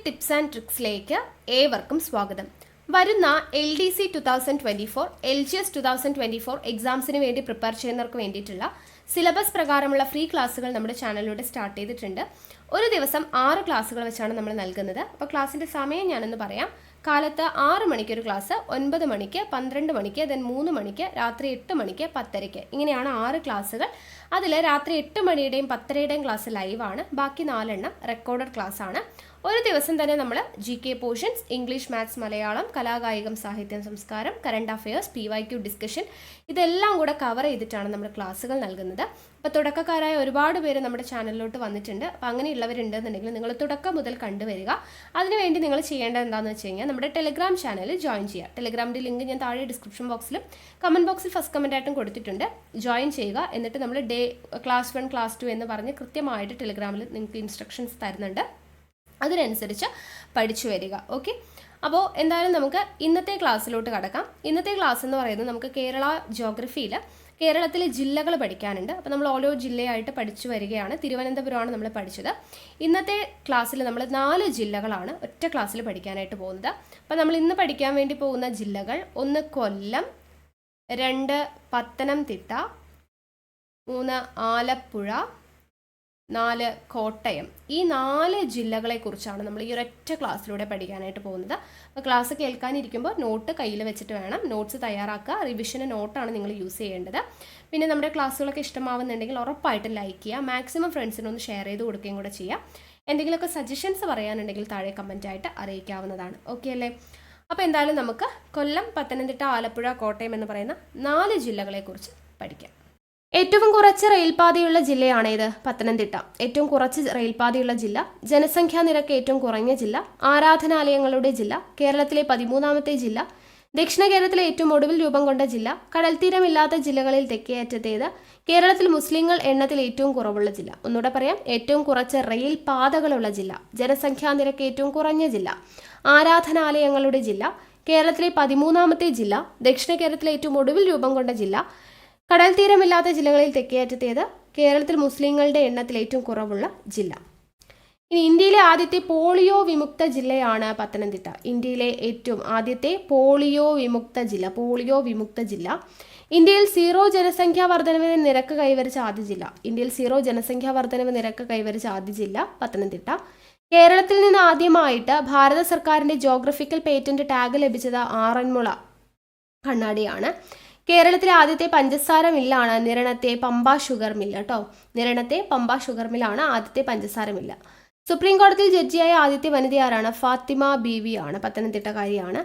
Tips and ട്രിക്സിലേക്ക് ഏവർക്കും സ്വാഗതം. വരുന്ന LDC 2024, LGS 2024 എക്സാംസിന് വേണ്ടി പ്രിപ്പയർ ചെയ്യുന്നവർക്ക് വേണ്ടിയിട്ടുള്ള സിലബസ് പ്രകാരമുള്ള ഫ്രീ ക്ലാസ്സുകൾ നമ്മുടെ ചാനലിലൂടെ സ്റ്റാർട്ട് ചെയ്തിട്ടുണ്ട്. ഒരു ദിവസം 6 ക്ലാസ്സുകൾ വെച്ചാണ് നമ്മൾ നൽകുന്നത്. അപ്പോൾ ക്ലാസ്സിൻ്റെ സമയം ഞാനൊന്ന് പറയാം. കാലത്ത് 6 മണിക്കൊരു ക്ലാസ്, 9 മണിക്ക്, 12 മണിക്ക്, ദെൻ 3 മണിക്ക്, രാത്രി 8 മണിക്ക്, 10:30. ഇങ്ങനെയാണ് 6 ക്ലാസ്സുകൾ. അതിൽ രാത്രി 8 മണിയുടെയും 10:30യുടെയും ക്ലാസ് ലൈവാണ്. ബാക്കി 4 റെക്കോർഡഡ് ക്ലാസ് ആണ്. ഒരു ദിവസം തന്നെ നമ്മൾ GK portions, English, maths, Malayalam, കലാകായികം, സാഹിത്യം, സംസ്കാരം, കറണ്ട് അഫയേഴ്സ്, PYQ ഡിസ്കഷൻ ഇതെല്ലാം കൂടെ കവർ ചെയ്തിട്ടാണ് നമ്മൾ ക്ലാസ്സുകൾ നൽകുന്നത്. അപ്പോൾ തുടക്കക്കാരായ ഒരുപാട് പേര് നമ്മുടെ ചാനലിലോട്ട് വന്നിട്ടുണ്ട്. അപ്പോൾ അങ്ങനെയുള്ളവരുണ്ടെന്നുണ്ടെങ്കിൽ നിങ്ങൾ തുടക്കം മുതൽ കണ്ടുവരിക. അതിനുവേണ്ടി നിങ്ങൾ ചെയ്യേണ്ടത് എന്താണെന്ന് വെച്ച് കഴിഞ്ഞാൽ നമ്മുടെ ടെലിഗ്രാം ചാനലിൽ ജോയിൻ ചെയ്യുക. ടെലിഗ്രാമിൻ്റെ ലിങ്ക് ഞാൻ താഴെ ഡിസ്ക്രിപ്ഷൻ ബോക്സിലും കമൻറ്റ് ബോക്സിൽ ഫസ്റ്റ് കമൻറ്റായിട്ടും കൊടുത്തിട്ടുണ്ട്. ജോയിൻ ചെയ്യുക. എന്നിട്ട് നമ്മൾ ക്ലാസ് 1, ക്ലാസ് 2 എന്ന് പറഞ്ഞ് കൃത്യമായിട്ട് ടെലിഗ്രാമിൽ നിങ്ങൾക്ക് ഇൻസ്ട്രക്ഷൻസ് തരുന്നുണ്ട്. അതിനനുസരിച്ച് പഠിച്ചു വരിക. ഓക്കെ, അപ്പോൾ എന്തായാലും നമുക്ക് ഇന്നത്തെ ക്ലാസ്സിലോട്ട് കടക്കാം. ഇന്നത്തെ ക്ലാസ് എന്ന് പറയുന്നത് നമുക്ക് കേരള ജോഗ്രഫിയിൽ കേരളത്തിലെ ജില്ലകൾ പഠിക്കാനുണ്ട്. അപ്പോൾ നമ്മൾ ഓരോ ജില്ലയായിട്ട് പഠിച്ചു വരികയാണ്. തിരുവനന്തപുരമാണ് നമ്മൾ പഠിച്ചത്. ഇന്നത്തെ ക്ലാസ്സിൽ നമ്മൾ 4 ജില്ലകളാണ് ഒറ്റ ക്ലാസ്സിൽ പഠിക്കാനായിട്ട് പോകുന്നത്. അപ്പോൾ നമ്മൾ ഇന്ന് പഠിക്കാൻ വേണ്ടി പോകുന്ന ജില്ലകൾ: 1 കൊല്ലം, 2 പത്തനംതിട്ട, 3 ആലപ്പുഴ, 4 കോട്ടയം. ഈ 4 ജില്ലകളെക്കുറിച്ചാണ് നമ്മൾ ഈ ഒരൊറ്റ ക്ലാസ്സിലൂടെ പഠിക്കാനായിട്ട് പോകുന്നത്. അപ്പോൾ ക്ലാസ് കേൾക്കാനിരിക്കുമ്പോൾ നോട്ട് കയ്യിൽ വെച്ചിട്ട് വേണം. നോട്ട്സ് തയ്യാറാക്കുക. റിവിഷന് നോട്ടാണ് നിങ്ങൾ യൂസ് ചെയ്യേണ്ടത്. പിന്നെ നമ്മുടെ ക്ലാസ്സുകളൊക്കെ ഇഷ്ടമാവുന്നുണ്ടെങ്കിൽ ഉറപ്പായിട്ട് ലൈക്ക് ചെയ്യുക. മാക്സിമം ഫ്രണ്ട്സിനൊന്ന് ഷെയർ ചെയ്ത് കൊടുക്കുകയും കൂടെ ചെയ്യുക. എന്തെങ്കിലുമൊക്കെ സജഷൻസ് പറയാനുണ്ടെങ്കിൽ താഴെ കമൻറ്റായിട്ട് അറിയിക്കാവുന്നതാണ്. ഓക്കെ അല്ലേ? അപ്പോൾ എന്തായാലും നമുക്ക് കൊല്ലം, പത്തനംതിട്ട, ആലപ്പുഴ, കോട്ടയം എന്ന് പറയുന്ന 4 ജില്ലകളെക്കുറിച്ച് പഠിക്കാം. ഏറ്റവും കുറച്ച് റെയിൽപാതയുള്ള ജില്ലയാണ് ഇത്? പത്തനംതിട്ട. ഏറ്റവും കുറച്ച് റെയിൽപാതയുള്ള ജില്ല. ജനസംഖ്യാ നിരക്ക് ഏറ്റവും കുറഞ്ഞ ജില്ല. ആരാധനാലയങ്ങളുടെ ജില്ല. കേരളത്തിലെ 13ാമത്തെ ജില്ല. ദക്ഷിണ കേരളത്തിലെ ഏറ്റവും ഒടുവിൽ രൂപം കൊണ്ട ജില്ല. കടൽത്തീരമില്ലാത്ത ജില്ലകളിൽ തെക്കേ അറ്റത്തേത്. കേരളത്തിൽ മുസ്ലിങ്ങൾ എണ്ണത്തിൽ ഏറ്റവും കുറവുള്ള ജില്ല. ഒന്നുകൂടെ പറയാം: ഏറ്റവും കുറച്ച് റെയിൽ പാതകളുള്ള ജില്ല. ജനസംഖ്യാ നിരക്ക് ഏറ്റവും കുറഞ്ഞ ജില്ല. ആരാധനാലയങ്ങളുടെ ജില്ല. കേരളത്തിലെ 13ാമത്തെ ജില്ല. ദക്ഷിണ കേരളത്തിലെ ഏറ്റവും ഒടുവിൽ രൂപം കൊണ്ട ജില്ല. കടൽ തീരമില്ലാത്ത ജില്ലകളിൽ തെക്കേയറ്റത്തേത്. കേരളത്തിൽ മുസ്ലിങ്ങളുടെ എണ്ണത്തിൽ ഏറ്റവും കുറവുള്ള ജില്ല. ഇനി ഇന്ത്യയിലെ ആദ്യത്തെ പോളിയോ വിമുക്ത ജില്ലയാണ് പത്തനംതിട്ട. ഇന്ത്യയിലെ ഏറ്റവും ആദ്യത്തെ പോളിയോ വിമുക്ത ജില്ല. ഇന്ത്യയിൽ സീറോ ജനസംഖ്യാ വർധനവിന് നിരക്ക് കൈവരിച്ച ആദ്യ ജില്ല പത്തനംതിട്ട. കേരളത്തിൽ നിന്ന് ആദ്യമായിട്ട് ഭാരത സർക്കാരിന്റെ ജോഗ്രഫിക്കൽ പേറ്റന്റ് ടാഗ് ലഭിച്ചത് ആറന്മുള കണ്ണാടിയാണ്. കേരളത്തിലെ ആദ്യത്തെ പഞ്ചസാര മില്ലാണ് നിരണത്തെ പമ്പ ഷുഗർ മില്ല് കേട്ടോ. നിരണത്തെ പമ്പ ഷുഗർ മില്ലാണ് ആദ്യത്തെ പഞ്ചസാര മില്ല്. സുപ്രീം കോടതിയിൽ ജഡ്ജിയായ ആദ്യത്തെ വനിത ആരാണ്? ഫാത്തിമ ബീവി ആണ്. പത്തനംതിട്ടക്കാരിയാണ്.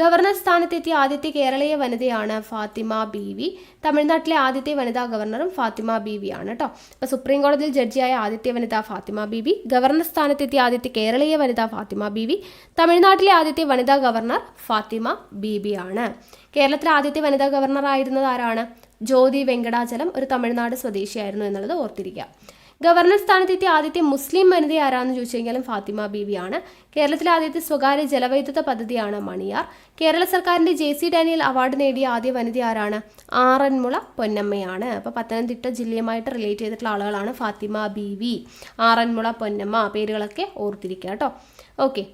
ഗവർണർ സ്ഥാനത്തെത്തിയ ആദ്യത്തെ കേരളീയ വനിതയാണ് ഫാത്തിമ ബീവി. തമിഴ്നാട്ടിലെ ആദ്യത്തെ വനിതാ ഗവർണറും ഫാത്തിമ ബീവി ആണ് കേട്ടോ. അപ്പോൾ സുപ്രീം കോടതിയിൽ ജഡ്ജിയായ ആദ്യത്തെ വനിത ഫാത്തിമ ബീവി. ഗവർണർ സ്ഥാനത്തെത്തിയ ആദ്യത്തെ കേരളീയ വനിത ഫാത്തിമ ബീവി. തമിഴ്നാട്ടിലെ ആദ്യത്തെ വനിതാ ഗവർണർ ഫാത്തിമ ബീബി ആണ്. കേരളത്തിലെ ആദ്യത്തെ വനിതാ ഗവർണർ ആയിരുന്നത് ആരാണ്? ജ്യോതി വെങ്കടാചലം, ഒരു തമിഴ്നാട് സ്വദേശിയായിരുന്നു എന്നുള്ളത് ഓർത്തിരിക്കുക. ഗവർണർ സ്ഥാനത്തെത്തിയ ആദ്യത്തെ മുസ്ലിം വനിത ആരാണെന്ന് ചോദിച്ചു കഴിഞ്ഞാലും ഫാത്തിമ ബീവിയാണ്. കേരളത്തിലെ ആദ്യത്തെ സ്വകാര്യ ജലവൈദ്യുത പദ്ധതിയാണ് മണിയാർ. കേരള സർക്കാരിന്റെ JC ഡാനിയൽ അവാർഡ് നേടിയ ആദ്യ വനിത ആരാണ്? ആറന്മുള പൊന്നമ്മയാണ്. അപ്പോൾ പത്തനംതിട്ട ജില്ലയുമായിട്ട് റിലേറ്റ് ചെയ്തിട്ടുള്ള ആളുകളാണ് ഫാത്തിമ ബീവി, ആറന്മുള പൊന്നമ്മ. പേരുകളൊക്കെ ഓർത്തിരിക്കുക കേട്ടോ. ഓക്കെ,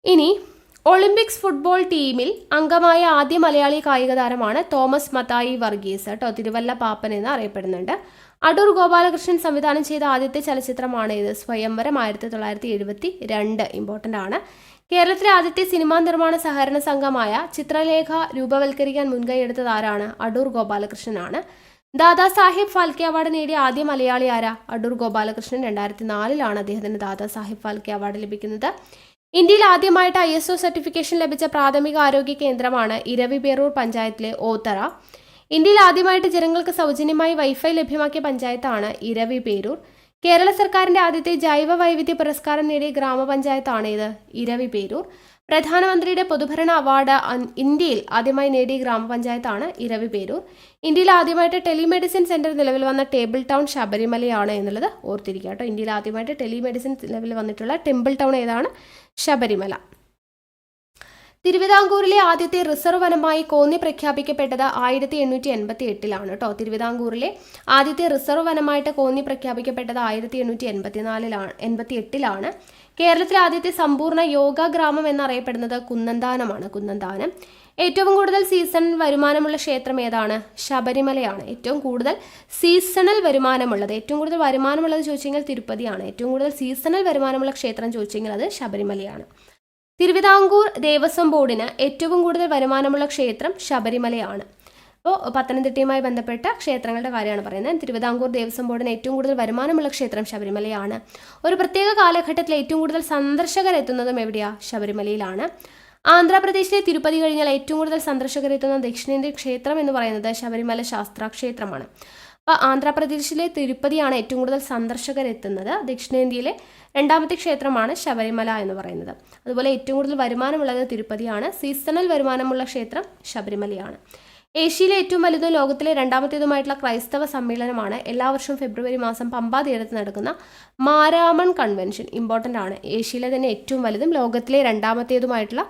ഇനി ഒളിമ്പിക്സ് ഫുട്ബോൾ ടീമിൽ അംഗമായ ആദ്യ മലയാളി കായിക താരമാണ് തോമസ് മത്തായി വർഗീസ് കേട്ടോ. തിരുവല്ല പാപ്പൻ എന്ന് അറിയപ്പെടുന്നുണ്ട്. അടൂർ ഗോപാലകൃഷ്ണൻ സംവിധാനം ചെയ്ത ആദ്യത്തെ ചലച്ചിത്രമാണ് ഇത്? സ്വയംവരം, 1972. ഇമ്പോർട്ടൻ്റ് ആണ്. കേരളത്തിലെ ആദ്യത്തെ സിനിമാ നിർമ്മാണ സഹകരണ സംഘമായ ചിത്രലേഖ രൂപവൽക്കരിക്കാൻ മുൻകൈയെടുത്തത് ആരാണ്? അടൂർ ഗോപാലകൃഷ്ണനാണ്. ദാദാ സാഹിബ് ഫാൽക്കെ അവാർഡ് നേടിയ ആദ്യ മലയാളി ആരാ? അടൂർ ഗോപാലകൃഷ്ണൻ. 2004 അദ്ദേഹത്തിന് ദാദാ സാഹിബ് ഫാൽക്കെ അവാർഡ് ലഭിക്കുന്നത്. ഇന്ത്യയിൽ ആദ്യമായിട്ട് ISO സർട്ടിഫിക്കേഷൻ ലഭിച്ച പ്രാഥമിക ആരോഗ്യ കേന്ദ്രമാണ് ഇരവിപേരൂർ പഞ്ചായത്തിലെ ഓത്തറ. ഇന്ത്യയിൽ ആദ്യമായിട്ട് ജനങ്ങൾക്ക് സൗജന്യമായി വൈഫൈ ലഭ്യമാക്കിയ പഞ്ചായത്താണ് ഇരവിപേരൂർ. കേരള സർക്കാരിന്റെ ആദ്യത്തെ ജൈവ വൈവിധ്യ പുരസ്കാരം നേടിയ ഗ്രാമപഞ്ചായത്താണ് ഇത്? ഇരവിപേരൂർ. പ്രധാനമന്ത്രിയുടെ പൊതുഭരണ അവാർഡ് ഇന്ത്യയിൽ ആദ്യമായി നേടിയ ഗ്രാമപഞ്ചായത്താണ് ഇരവിപേരൂർ. ഇന്ത്യയിൽ ആദ്യമായിട്ട് ടെലിമെഡിസിൻ സെന്റർ നിലവിൽ വന്ന ടേബിൾ ടൗൺ ശബരിമലയാണ് എന്നുള്ളത് ഓർത്തിരിക്കുക കേട്ടോ. ഇന്ത്യയിൽ ആദ്യമായിട്ട് ടെലിമെഡിസിൻ നിലവിൽ വന്നിട്ടുള്ള ടെമ്പിൾ ടൗൺ ഏതാണ്? ശബരിമല. തിരുവിതാംകൂറിലെ ആദ്യത്തെ റിസർവ് വനമായി കോന്നി പ്രഖ്യാപിക്കപ്പെട്ടത് 1888 കേട്ടോ. തിരുവിതാംകൂറിലെ ആദ്യത്തെ റിസർവ് വനമായിട്ട് കോന്നി പ്രഖ്യാപിക്കപ്പെട്ടത് 1888 കേരളത്തിലെ ആദ്യത്തെ സമ്പൂർണ്ണ യോഗ ഗ്രാമം എന്നറിയപ്പെടുന്നത് കുന്നന്താനമാണ്. കുന്നന്താനം. ഏറ്റവും കൂടുതൽ സീസണൽ വരുമാനമുള്ള ക്ഷേത്രം ഏതാണ്? ശബരിമലയാണ്. ഏറ്റവും കൂടുതൽ സീസണൽ വരുമാനമുള്ളത്, ഏറ്റവും കൂടുതൽ വരുമാനമുള്ളത് ചോദിച്ചെങ്കിൽ തിരുപ്പതിയാണ്. ഏറ്റവും കൂടുതൽ സീസണൽ വരുമാനമുള്ള ക്ഷേത്രം ചോദിച്ചെങ്കിൽ അത് ശബരിമലയാണ്. തിരുവിതാംകൂർ ദേവസ്വം ബോർഡിന് ഏറ്റവും കൂടുതൽ വരുമാനമുള്ള ക്ഷേത്രം ശബരിമലയാണ്. അപ്പോൾ പത്തനംതിട്ടയുമായി ബന്ധപ്പെട്ട ക്ഷേത്രങ്ങളുടെ കാര്യമാണ് പറയുന്നത്. തിരുവിതാംകൂർ ദേവസ്വം ബോർഡിന് ഏറ്റവും കൂടുതൽ വരുമാനമുള്ള ക്ഷേത്രം ശബരിമലയാണ്. ഒരു പ്രത്യേക കാലഘട്ടത്തിൽ ഏറ്റവും കൂടുതൽ സന്ദർശകർ എത്തുന്നതും എവിടെയാണ്? ശബരിമലയിലാണ്. ആന്ധ്രാപ്രദേശിലെ തിരുപ്പതി കഴിഞ്ഞാൽ ഏറ്റവും കൂടുതൽ സന്ദർശകർ എത്തുന്ന ദക്ഷിണേന്ത്യൻ ക്ഷേത്രം എന്ന് പറയുന്നത് ശബരിമല ശാസ്താക്ഷേത്രമാണ്. അപ്പോൾ ആന്ധ്രാപ്രദേശിലെ തിരുപ്പതിയാണ് ഏറ്റവും കൂടുതൽ സന്ദർശകർ എത്തുന്നത്. ദക്ഷിണേന്ത്യയിലെ രണ്ടാമത്തെ ക്ഷേത്രമാണ് ശബരിമല എന്ന് പറയുന്നത്. അതുപോലെ ഏറ്റവും കൂടുതൽ വരുമാനമുള്ളത് തിരുപ്പതിയാണ്. സീസണൽ വരുമാനമുള്ള ക്ഷേത്രം ശബരിമലയാണ്. ഏഷ്യയിലെ ഏറ്റവും വലുതും ലോകത്തിലെ രണ്ടാമത്തേതുമായിട്ടുള്ള ക്രൈസ്തവ സമ്മേളനമാണ് എല്ലാ വർഷവും ഫെബ്രുവരി മാസം പമ്പാ തീരത്ത് നടക്കുന്ന മാരാമൺ കൺവെൻഷൻ. ഇമ്പോർട്ടൻ്റ് ആണ്. ഏഷ്യയിലെ തന്നെ ഏറ്റവും വലുതും ലോകത്തിലെ രണ്ടാമത്തേതുമായിട്ടുള്ള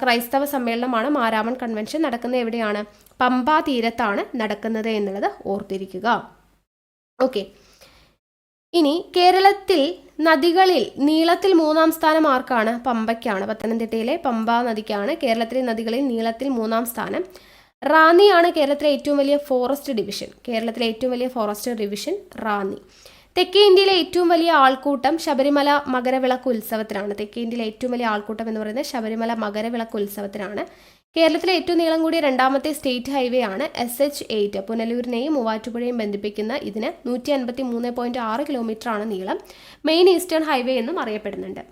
ക്രൈസ്തവ സമ്മേളനമാണ് മാരാമൺ കൺവെൻഷൻ. നടക്കുന്നത് എവിടെയാണ്? പമ്പാ തീരത്താണ് നടക്കുന്നത് എന്നുള്ളത് ഓർത്തിരിക്കുക. ഓക്കെ. ഇനി കേരളത്തിൽ നദികളിൽ നീളത്തിൽ 3-ാം സ്ഥാനം ആർക്കാണ്? പമ്പയ്ക്കാണ്. പത്തനംതിട്ടയിലെ പമ്പാ നദിക്കാണ് കേരളത്തിലെ നദികളിൽ നീളത്തിൽ 3-ാം സ്ഥാനം. റാന്നിയാണ് കേരളത്തിലെ ഏറ്റവും വലിയ ഫോറസ്റ്റ് ഡിവിഷൻ. കേരളത്തിലെ ഏറ്റവും വലിയ ഫോറസ്റ്റ് ഡിവിഷൻ റാന്നി. തെക്കേ ഇന്ത്യയിലെ ഏറ്റവും വലിയ ആൾക്കൂട്ടം ശബരിമല മകരവിളക്ക് ഉത്സവത്തിനാണ്. തെക്കേ ഇന്ത്യയിലെ ഏറ്റവും വലിയ ആൾക്കൂട്ടം എന്ന് പറയുന്നത് ശബരിമല മകരവിളക്ക് ഉത്സവത്തിനാണ്. കേരളത്തിലെ ഏറ്റവും നീളം കൂടിയ രണ്ടാമത്തെ സ്റ്റേറ്റ് ഹൈവേ ആണ് SH8. പുനലൂരിനെയും മൂവാറ്റുപുഴയും ബന്ധിപ്പിക്കുന്ന ഇതിന് 153.6 കിലോമീറ്ററാണ് നീളം. മെയിൻ ഈസ്റ്റേൺ ഹൈവേ എന്നും അറിയപ്പെടുന്നുണ്ട്.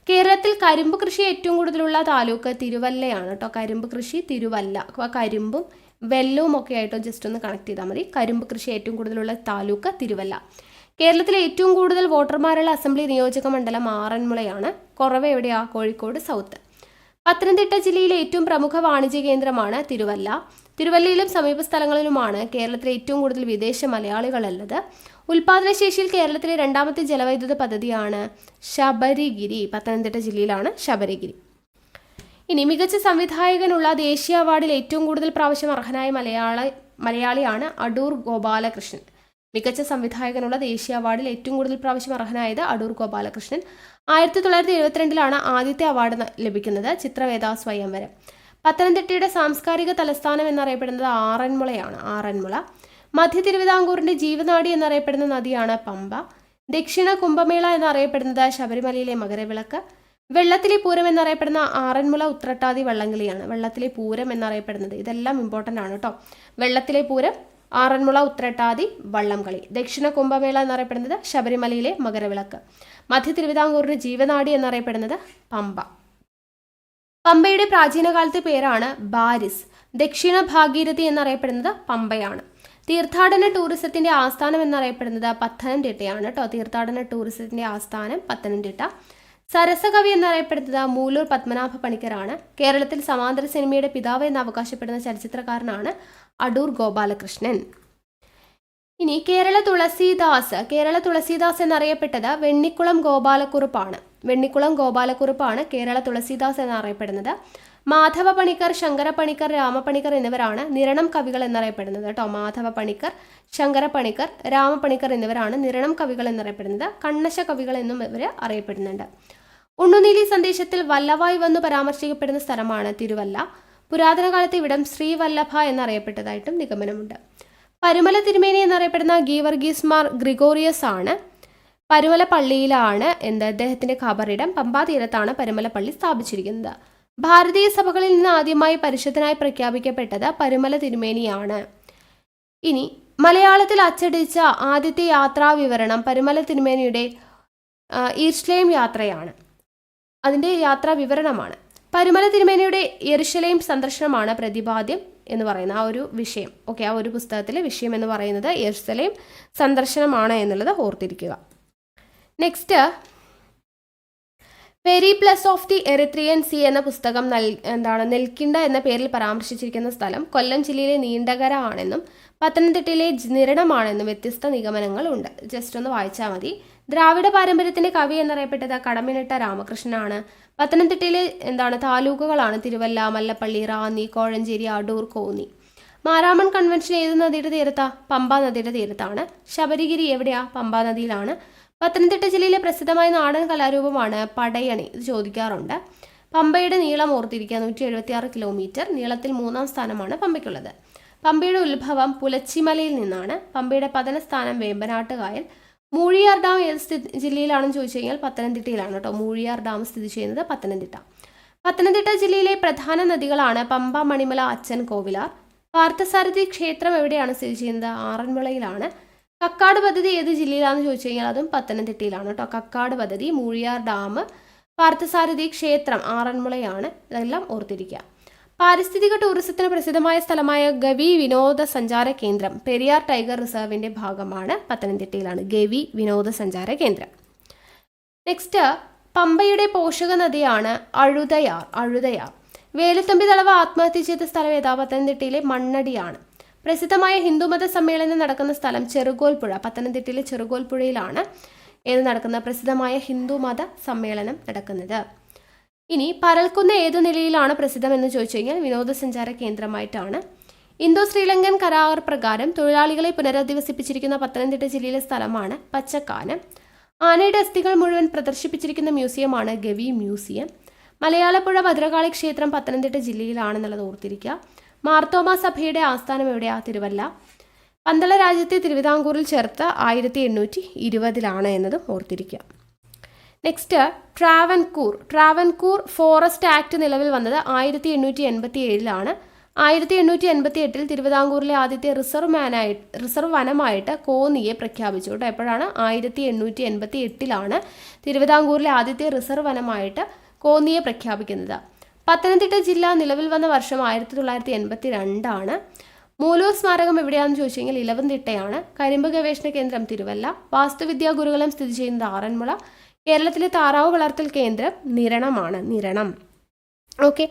കേരളത്തിൽ കരിമ്പ് കൃഷി ഏറ്റവും കൂടുതലുള്ള താലൂക്ക് തിരുവല്ലയാണ് കേട്ടോ. കരിമ്പ് കൃഷി തിരുവല്ല. കരിമ്പും വെല്ലവും ഒക്കെ ആയിട്ടോ ജസ്റ്റ് ഒന്ന് കണക്ട് ചെയ്താൽ മതി. കരിമ്പ് കൃഷി ഏറ്റവും കൂടുതലുള്ള താലൂക്ക് തിരുവല്ല. കേരളത്തിലെ ഏറ്റവും കൂടുതൽ വോട്ടർമാരുള്ള അസംബ്ലി നിയോജക മണ്ഡലം ആറന്മുളയാണ്. കുറവ് എവിടെയാ? കോഴിക്കോട് സൗത്ത്. പത്തനംതിട്ട ജില്ലയിലെ ഏറ്റവും പ്രമുഖ വാണിജ്യ കേന്ദ്രമാണ് തിരുവല്ല. തിരുവല്ലയിലും സമീപ സ്ഥലങ്ങളിലുമാണ് കേരളത്തിലെ ഏറ്റവും കൂടുതൽ വിദേശ മലയാളികളുള്ളത്. ഉൽപാദനശേഷിയിൽ കേരളത്തിലെ രണ്ടാമത്തെ ജലവൈദ്യുത പദ്ധതിയാണ് ശബരിഗിരി. പത്തനംതിട്ട ജില്ലയിലാണ് ശബരിഗിരി. ഇനി മികച്ച സംവിധായകനുള്ള ദേശീയ അവാർഡിൽ ഏറ്റവും കൂടുതൽ പ്രാവശ്യം അർഹനായ മലയാളിയാണ് അടൂർ ഗോപാലകൃഷ്ണൻ. മികച്ച സംവിധായകനുള്ള ദേശീയ അവാർഡിൽ ഏറ്റവും കൂടുതൽ പ്രാവശ്യം അർഹനായത് അടൂർ ഗോപാലകൃഷ്ണൻ. 1972 ആദ്യത്തെ അവാർഡ് ലഭിക്കുന്നത് ചിത്രവേദ സ്വയംവരം. പത്തനംതിട്ടയുടെ സാംസ്കാരിക തലസ്ഥാനം എന്നറിയപ്പെടുന്നത് ആറന്മുളയാണ്. ആറന്മുള. മധ്യ തിരുവിതാംകൂറിന്റെ ജീവനാഡി എന്നറിയപ്പെടുന്ന നദിയാണ് പമ്പ. ദക്ഷിണ കുംഭമേള എന്നറിയപ്പെടുന്നത് ശബരിമലയിലെ മകരവിളക്ക്. വെള്ളത്തിലെ പൂരം എന്നറിയപ്പെടുന്ന ആറന്മുള ഉത്രട്ടാതി വള്ളംകളിയാണ്. വെള്ളത്തിലെ പൂരം എന്നറിയപ്പെടുന്നത്, ഇതെല്ലാം ഇമ്പോർട്ടൻ്റ് ആണ് കേട്ടോ. വെള്ളത്തിലെ പൂരം, ആറന്മുള ഉത്രട്ടാതി വള്ളംകളി. ദക്ഷിണ കുംഭമേള എന്നറിയപ്പെടുന്നത് ശബരിമലയിലെ മകരവിളക്ക്. മധ്യ തിരുവിതാംകൂറിന്റെ ജീവനാഡി എന്നറിയപ്പെടുന്നത് പമ്പ. പമ്പയുടെ പ്രാചീനകാലത്തെ പേരാണ് ബാരിസ്. ദക്ഷിണ ഭാഗീരഥി എന്നറിയപ്പെടുന്നത് പമ്പയാണ്. തീർത്ഥാടന ടൂറിസത്തിന്റെ ആസ്ഥാനം എന്നറിയപ്പെടുന്നത് പത്തനംതിട്ടയാണ് കേട്ടോ. തീർത്ഥാടന ടൂറിസത്തിന്റെ ആസ്ഥാനം പത്തനംതിട്ട. സരസകവി എന്നറിയപ്പെടുന്നത് മൂലൂർ പത്മനാഭ പണിക്കരാണ്. കേരളത്തിൽ സമാന്തര സിനിമയുടെ പിതാവ് എന്ന് അവകാശപ്പെടുന്ന ചലച്ചിത്രകാരനാണ് അടൂർ ഗോപാലകൃഷ്ണൻ. ഇനി കേരള തുളസീദാസ് എന്നറിയപ്പെട്ടത് വെണ്ണിക്കുളം ഗോപാലക്കുറുപ്പാണ്. വെണ്ണിക്കുളം ഗോപാലക്കുറുപ്പാണ് കേരള തുളസീദാസ് എന്നറിയപ്പെടുന്നത്. മാധവ പണിക്കർ, ശങ്കര പണിക്കർ, രാമപണിക്കർ എന്നിവരാണ് നിരണം കവികൾ എന്നറിയപ്പെടുന്നത് കേട്ടോ. മാധവ പണിക്കർ, ശങ്കര പണിക്കർ, രാമപണിക്കർ എന്നിവരാണ് നിരണം കവികൾ എന്നറിയപ്പെടുന്നത്. കണ്ണശ കവികൾ എന്നും ഇവർ അറിയപ്പെടുന്നുണ്ട്. ഉണ്ണുനീലി സന്ദേശത്തിൽ വല്ലവായി വന്നു പരാമർശിക്കപ്പെടുന്ന സ്ഥലമാണ് തിരുവല്ല. പുരാതന കാലത്ത് ഇവിടം ശ്രീവല്ലഭ എന്നറിയപ്പെട്ടതായിട്ടും നിഗമനമുണ്ട്. പരുമല തിരുമേനി എന്നറിയപ്പെടുന്ന ഗീവർഗീസ് മാർ ഗ്രിഗോറിയസ് ആണ്. പരുമല പള്ളിയിലാണ് അദ്ദേഹത്തിന്റെ ഖബറിടം. പമ്പാ തീരത്താണ് പരുമല പള്ളി സ്ഥാപിച്ചിരിക്കുന്നത്. ഭാരതീയ സഭകളിൽ നിന്ന് ആദ്യമായി പരിശുദ്ധനായി പ്രഖ്യാപിക്കപ്പെട്ടത് പരുമല തിരുമേനിയാണ്. ഇനി മലയാളത്തിൽ അച്ചടിച്ച ആദ്യത്തെ യാത്രാ വിവരണം പരുമല തിരുമേനിയുടെ ഈർഷ്ലേം യാത്രയാണ്. അതിൻ്റെ യാത്രാ വിവരണമാണ്. പരുമല തിരുമേനിയുടെ യെരുശലേം സന്ദർശനമാണ് പ്രതിപാദ്യം എന്ന് പറയുന്ന ആ ഒരു വിഷയം. ഓക്കെ, ആ ഒരു പുസ്തകത്തിലെ വിഷയം എന്ന് പറയുന്നത് യെരുശലേം സന്ദർശനമാണ് എന്നുള്ളത് ഓർത്തിരിക്കുക. Next, Periplus of the Erythraean Sea എന്ന പുസ്തകം നെൽക്കിണ്ട എന്ന പേരിൽ പരാമർശിച്ചിരിക്കുന്ന സ്ഥലം കൊല്ലം ജില്ലയിലെ നീണ്ടകര ആണെന്നും പത്തനംതിട്ടയിലെ നിരണമാണെന്നും വ്യത്യസ്ത നിഗമനങ്ങൾ ഉണ്ട്. ജസ്റ്റ് ഒന്ന് വായിച്ചാൽ മതി. ദ്രാവിഡ പാരമ്പര്യത്തിന്റെ കവി എന്നറിയപ്പെട്ടത് കടമ്മനിട്ട രാമകൃഷ്ണനാണ്. പത്തനംതിട്ടയിലെ താലൂക്കുകളാണ് തിരുവല്ല, മല്ലപ്പള്ളി, റാന്നി, കോഴഞ്ചേരി, അടൂർ, കോന്നി. മാരാമൺ കൺവെൻഷൻ ഏത് നദിയുടെ തീരത്താ? പമ്പാ നദിയുടെ തീരത്താണ്. ശബരിഗിരി എവിടെയാ? പമ്പാ നദിയിലാണ്. പത്തനംതിട്ട ജില്ലയിലെ പ്രസിദ്ധമായ നാടൻ കലാരൂപമാണ് പടയണി. ഇത് ചോദിക്കാറുണ്ട്. പമ്പയുടെ നീളം ഓർത്തിരിക്കുക, 176 കിലോമീറ്റർ. നീളത്തിൽ 3-ാം സ്ഥാനമാണ് പമ്പയ്ക്കുള്ളത്. പമ്പയുടെ ഉത്ഭവം പുലച്ചിമലയിൽ നിന്നാണ്. പമ്പയുടെ പതനസ്ഥാനം വേമ്പനാട്ടുകായൽ. മൂഴിയാർ ഡാം ഏത് ജില്ലയിലാണെന്ന് ചോദിച്ചു കഴിഞ്ഞാൽ പത്തനംതിട്ടയിലാണ് കേട്ടോ. മൂഴിയാർ ഡാം സ്ഥിതി ചെയ്യുന്നത് പത്തനംതിട്ട. പത്തനംതിട്ട ജില്ലയിലെ പ്രധാന നദികളാണ് പമ്പ, മണിമല, അച്ചൻ, കോവിലാർ. പാർത്ഥസാരഥി ക്ഷേത്രം എവിടെയാണ് സ്ഥിതി ചെയ്യുന്നത്? ആറന്മുളയിലാണ്. കക്കാട് പദ്ധതി ഏത് ജില്ലയിലാണെന്ന് ചോദിച്ചു കഴിഞ്ഞാൽ അതും പത്തനംതിട്ടയിലാണ് കേട്ടോ. കക്കാട് പദ്ധതി, മൂഴിയാർ ഡാം, പാർത്ഥസാരഥി ക്ഷേത്രം, ആറന്മുളയാണ്. ഇതെല്ലാം ഓർത്തിരിക്കുക. പാരിസ്ഥിതിക ടൂറിസത്തിന് പ്രസിദ്ധമായ സ്ഥലമായ ഗവി വിനോദസഞ്ചാര കേന്ദ്രം പെരിയാർ ടൈഗർ റിസർവിന്റെ ഭാഗമാണ്. പത്തനംതിട്ടയിലാണ് ഗവി വിനോദസഞ്ചാര കേന്ദ്രം. നെക്സ്റ്റ്, പമ്പയുടെ പോഷക നദിയാണ് അഴുതയാർ. വേലുത്തമ്പി ദളവ ആത്മഹത്യ ചെയ്ത സ്ഥലം ഏതാ? പത്തനംതിട്ടയിലെ മണ്ണടിയാണ്. പ്രസിദ്ധമായ ഹിന്ദുമത സമ്മേളനം നടക്കുന്ന സ്ഥലം ചെറുകോൽപ്പുഴ. പത്തനംതിട്ടയിലെ ചെറുകോൽപ്പുഴയിലാണ് നടക്കുന്ന പ്രസിദ്ധമായ ഹിന്ദുമത സമ്മേളനം നടക്കുന്നത്. ഇനി പരൽക്കുന്ന് ഏതു നിലയിലാണ് പ്രസിദ്ധമെന്ന് ചോദിച്ചു കഴിഞ്ഞാൽ വിനോദസഞ്ചാര കേന്ദ്രമായിട്ടാണ്. ഇന്തോ ശ്രീലങ്കൻ കരാർ പ്രകാരം തൊഴിലാളികളെ പുനരധിവസിപ്പിച്ചിരിക്കുന്ന പത്തനംതിട്ട ജില്ലയിലെ സ്ഥലമാണ് പച്ചക്കാനം. ആനയുടെ അസ്ഥികൾ മുഴുവൻ പ്രദർശിപ്പിച്ചിരിക്കുന്ന മ്യൂസിയമാണ് ഗവി മ്യൂസിയം. മലയാളപ്പുഴ ഭദ്രകാളി ക്ഷേത്രം പത്തനംതിട്ട ജില്ലയിലാണെന്നുള്ളത് ഓർത്തിരിക്കുക. മാർത്തോമാ സഭയുടെ ആസ്ഥാനം എവിടെയാ? തിരുവല്ല. പന്തള രാജ്യത്തെ തിരുവിതാംകൂറിൽ ചേർത്ത് 1820 എന്നതും ഓർത്തിരിക്കുക. നെക്സ്റ്റ്, ട്രാവൻകൂർ ഫോറസ്റ്റ് ആക്ട് നിലവിൽ വന്നത് 1887 1888 തിരുവിതാംകൂറിലെ ആദ്യത്തെ റിസർവ് വനമായിട്ട് കോന്നിയെ പ്രഖ്യാപിച്ചു കേട്ടോ. എപ്പോഴാണ്? 1888 തിരുവിതാംകൂറിലെ ആദ്യത്തെ റിസർവ് വനമായിട്ട് കോന്നിയെ പ്രഖ്യാപിക്കുന്നത്. പത്തനംതിട്ട ജില്ല നിലവിൽ വന്ന വർഷം 1982. മൂലൂർ സ്മാരകം എവിടെയാണെന്ന് ചോദിച്ചു കഴിഞ്ഞാൽ ഇലവന്തിട്ടയാണ്. കരിമ്പ് ഗവേഷണ കേന്ദ്രം തിരുവല്ല. വാസ്തുവിദ്യാ ഗുരുകുലം സ്ഥിതി ചെയ്യുന്നത് ആറന്മുള. കേരളത്തിലെ താറാവ് വളർത്തൽ കേന്ദ്രം നിരണമാണ്. ഓക്കെ,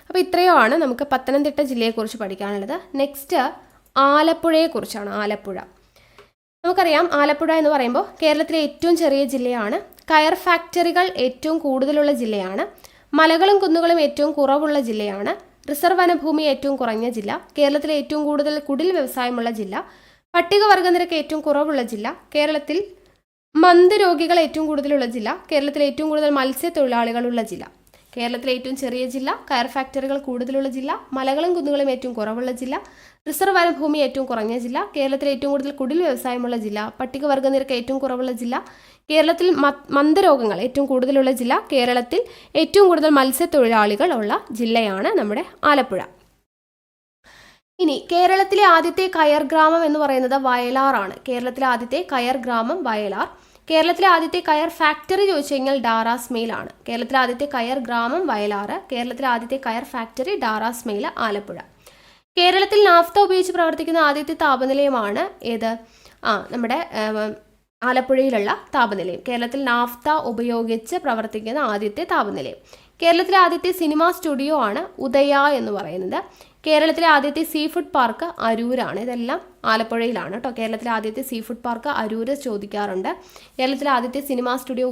അപ്പോൾ ഇത്രയുമാണ് നമുക്ക് പത്തനംതിട്ട ജില്ലയെക്കുറിച്ച് പഠിക്കാനുള്ളത്. നെക്സ്റ്റ്, ആലപ്പുഴയെക്കുറിച്ചാണ്. ആലപ്പുഴ നമുക്കറിയാം. ആലപ്പുഴ എന്ന് പറയുമ്പോൾ കേരളത്തിലെ ഏറ്റവും ചെറിയ ജില്ലയാണ്. കയർ ഫാക്ടറികൾ ഏറ്റവും കൂടുതലുള്ള ജില്ലയാണ്. മലകളും കുന്നുകളും ഏറ്റവും കുറവുള്ള ജില്ലയാണ്. റിസർവ് വനഭൂമി ഏറ്റവും കുറഞ്ഞ ജില്ല. കേരളത്തിലെ ഏറ്റവും കൂടുതൽ കുടിൽ വ്യവസായമുള്ള ജില്ല. പട്ടികവർഗ നിരക്ക് ഏറ്റവും കുറവുള്ള ജില്ല. കേരളത്തിൽ മന്ദരോഗികൾ ഏറ്റവും കൂടുതലുള്ള ജില്ല. കേരളത്തിലെ ഏറ്റവും കൂടുതൽ മത്സ്യത്തൊഴിലാളികളുള്ള ജില്ല. കേരളത്തിലെ ഏറ്റവും ചെറിയ ജില്ല. കയർ ഫാക്ടറികൾ കൂടുതലുള്ള ജില്ല. മലകളും കുന്നുകളും ഏറ്റവും കുറവുള്ള ജില്ല. റിസർവ് വനഭൂമി ഏറ്റവും കുറഞ്ഞ ജില്ല. കേരളത്തിലെ ഏറ്റവും കൂടുതൽ കുടിൽ വ്യവസായമുള്ള ജില്ല. പട്ടികവർഗ നിരക്ക് ഏറ്റവും കുറവുള്ള ജില്ല. കേരളത്തിൽ മന്ദരോഗങ്ങൾ ഏറ്റവും കൂടുതലുള്ള ജില്ല. കേരളത്തിൽ ഏറ്റവും കൂടുതൽ മത്സ്യത്തൊഴിലാളികൾ ഉള്ള ജില്ലയാണ് നമ്മുടെ ആലപ്പുഴ. ഇനി കേരളത്തിലെ ആദ്യത്തെ കയർ ഗ്രാമം എന്ന് പറയുന്നത് വയലാറാണ്. കേരളത്തിലെ ആദ്യത്തെ കയർ ഗ്രാമം വയലാർ. കേരളത്തിലെ ആദ്യത്തെ കയർ ഫാക്ടറി ചോദിച്ചു കഴിഞ്ഞാൽ ഡാറാസ് മെയിലാണ്. കേരളത്തിലെ ആദ്യത്തെ കയർ ഗ്രാമം വയലാറ്. കേരളത്തിലെ ആദ്യത്തെ കയർ ഫാക്ടറി ഡാറാസ് മെയിൽ, ആലപ്പുഴ. കേരളത്തിൽ നാഫ്ത ഉപയോഗിച്ച് പ്രവർത്തിക്കുന്ന ആദ്യത്തെ താപനിലയമാണ് ഏത്? നമ്മുടെ ആലപ്പുഴയിലുള്ള താപനിലയം. കേരളത്തിൽ നാഫ്ത ഉപയോഗിച്ച് പ്രവർത്തിക്കുന്ന ആദ്യത്തെ താപനിലയം. കേരളത്തിലെ ആദ്യത്തെ സിനിമാ സ്റ്റുഡിയോ ആണ് ഉദയ എന്ന് പറയുന്നത്. കേരളത്തിലെ ആദ്യത്തെ സീ ഫുഡ് പാർക്ക് അരൂരാണ്. ഇതെല്ലാം ആലപ്പുഴയിലാണ് കേട്ടോ. കേരളത്തിലെ ആദ്യത്തെ സീ ഫുഡ് പാർക്ക് അരൂര് ചോദിക്കാറുണ്ട്. കേരളത്തിലെ ആദ്യത്തെ സിനിമാ സ്റ്റുഡിയോ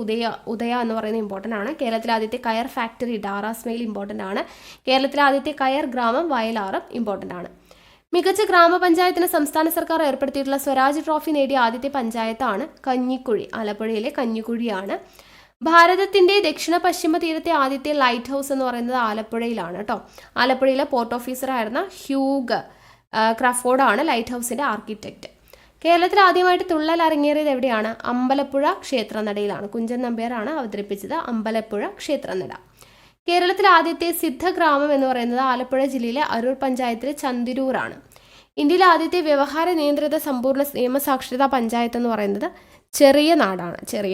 ഉദയ എന്ന് പറയുന്നത് ഇമ്പോർട്ടൻ്റ് ആണ്. കേരളത്തിലെ ആദ്യത്തെ കയർ ഫാക്ടറി ഡാറാസ് മെയിൽ ഇമ്പോർട്ടൻ്റ് ആണ്. കേരളത്തിലെ ആദ്യത്തെ കയർ ഗ്രാമം വയലാറും ഇമ്പോർട്ടൻ്റ് ആണ്. മികച്ച ഗ്രാമപഞ്ചായത്തിന് സംസ്ഥാന സർക്കാർ ഏർപ്പെടുത്തിയിട്ടുള്ള സ്വരാജ് ട്രോഫി നേടിയ ആദ്യത്തെ പഞ്ചായത്താണ് കഞ്ഞിക്കുഴി. ആലപ്പുഴയിലെ കഞ്ഞിക്കുഴിയാണ്. ഭാരതത്തിന്റെ ദക്ഷിണ പശ്ചിമ തീരത്തെ ആദ്യത്തെ ലൈറ്റ് ഹൗസ് എന്ന് പറയുന്നത് ആലപ്പുഴയിലാണ് കേട്ടോ. ആലപ്പുഴയിലെ പോർട്ട് ഓഫീസറായിരുന്ന ഹ്യൂഗ് ക്രാഫോർഡാണ് ലൈറ്റ് ഹൗസിന്റെ ആർക്കിടെക്റ്റ്. കേരളത്തിൽ ആദ്യമായിട്ട് തുള്ളൽ അരങ്ങേറിയത് എവിടെയാണ്? അമ്പലപ്പുഴ ക്ഷേത്രനടയിലാണ്. കുഞ്ചൻ നമ്പ്യാരാണ് അവതരിപ്പിച്ചത് അമ്പലപ്പുഴ ക്ഷേത്രനട. കേരളത്തിലെ ആദ്യത്തെ സിദ്ധഗ്രാമം എന്ന് പറയുന്നത് ആലപ്പുഴ ജില്ലയിലെ അരൂർ പഞ്ചായത്തിലെ ചന്തിരൂരാണ്. ഇന്ത്യയിലെ ആദ്യത്തെ വ്യവഹാര നിയന്ത്രിത സമ്പൂർണ്ണ നിയമസാക്ഷരതാ പഞ്ചായത്ത് എന്ന് പറയുന്നത് ചെറിയ